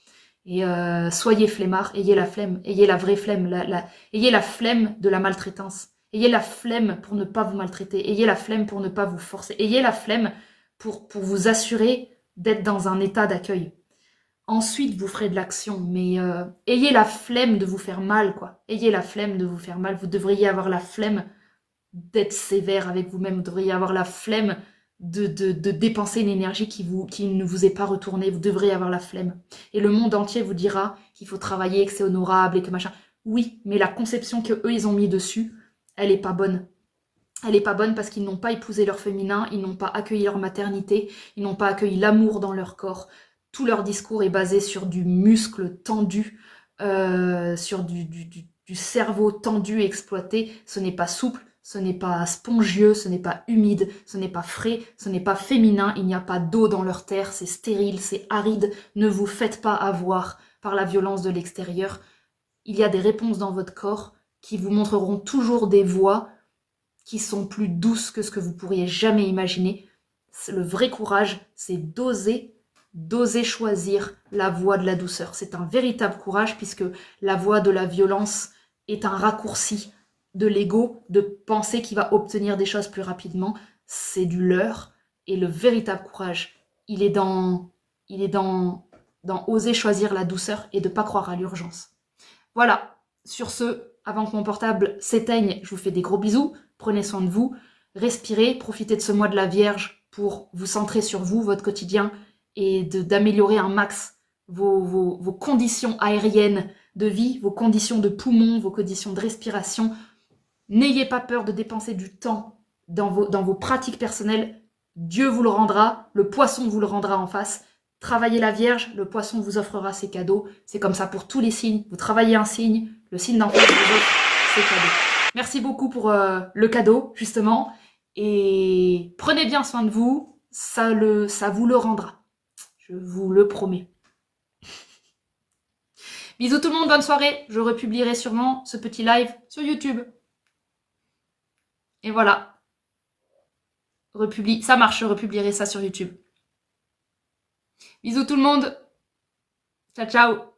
Speaker 1: Et soyez flemmards, ayez la flemme, ayez la vraie flemme, ayez la flemme de la maltraitance. Ayez la flemme pour ne pas vous maltraiter, ayez la flemme pour ne pas vous forcer, ayez la flemme pour vous assurer d'être dans un état d'accueil. Ensuite, vous ferez de l'action, mais ayez la flemme de vous faire mal, quoi. Ayez la flemme de vous faire mal. Vous devriez avoir la flemme d'être sévère avec vous-même. Vous devriez avoir la flemme de dépenser une énergie qui ne vous est pas retournée. Vous devriez avoir la flemme. Et le monde entier vous dira qu'il faut travailler, que c'est honorable et que machin. Oui, mais la conception qu'eux, ils ont mis dessus, elle est pas bonne. Elle est pas bonne parce qu'ils n'ont pas épousé leur féminin, ils n'ont pas accueilli leur maternité, ils n'ont pas accueilli l'amour dans leur corps. Tout leur discours est basé sur du muscle tendu, sur du cerveau tendu et exploité. Ce n'est pas souple, ce n'est pas spongieux, ce n'est pas humide, ce n'est pas frais, ce n'est pas féminin. Il n'y a pas d'eau dans leur terre, c'est stérile, c'est aride. Ne vous faites pas avoir par la violence de l'extérieur. Il y a des réponses dans votre corps qui vous montreront toujours des voies qui sont plus douces que ce que vous pourriez jamais imaginer. Le vrai courage, c'est d'oser choisir la voie de la douceur. C'est un véritable courage puisque la voie de la violence est un raccourci de l'ego, de penser qu'il va obtenir des choses plus rapidement. C'est du leurre. Et le véritable courage, il est dans oser choisir la douceur et de ne pas croire à l'urgence. Voilà, sur ce, avant que mon portable s'éteigne, je vous fais des gros bisous. Prenez soin de vous, respirez, profitez de ce mois de la Vierge pour vous centrer sur vous, votre quotidien, et d'améliorer un max vos conditions aériennes de vie, vos conditions de poumons, vos conditions de respiration. N'ayez pas peur de dépenser du temps dans vos pratiques personnelles. Dieu vous le rendra, le poisson vous le rendra en face. Travaillez la Vierge, le poisson vous offrera ses cadeaux. C'est comme ça pour tous les signes. Vous travaillez un signe, le signe d'en face vous offre ses cadeaux. Merci beaucoup pour le cadeau, justement. Et prenez bien soin de vous, ça vous le rendra. Je vous le promets. Bisous tout le monde, bonne soirée. Je republierai sûrement ce petit live sur YouTube. Et voilà. Ça marche, je republierai ça sur YouTube. Bisous tout le monde. Ciao, ciao.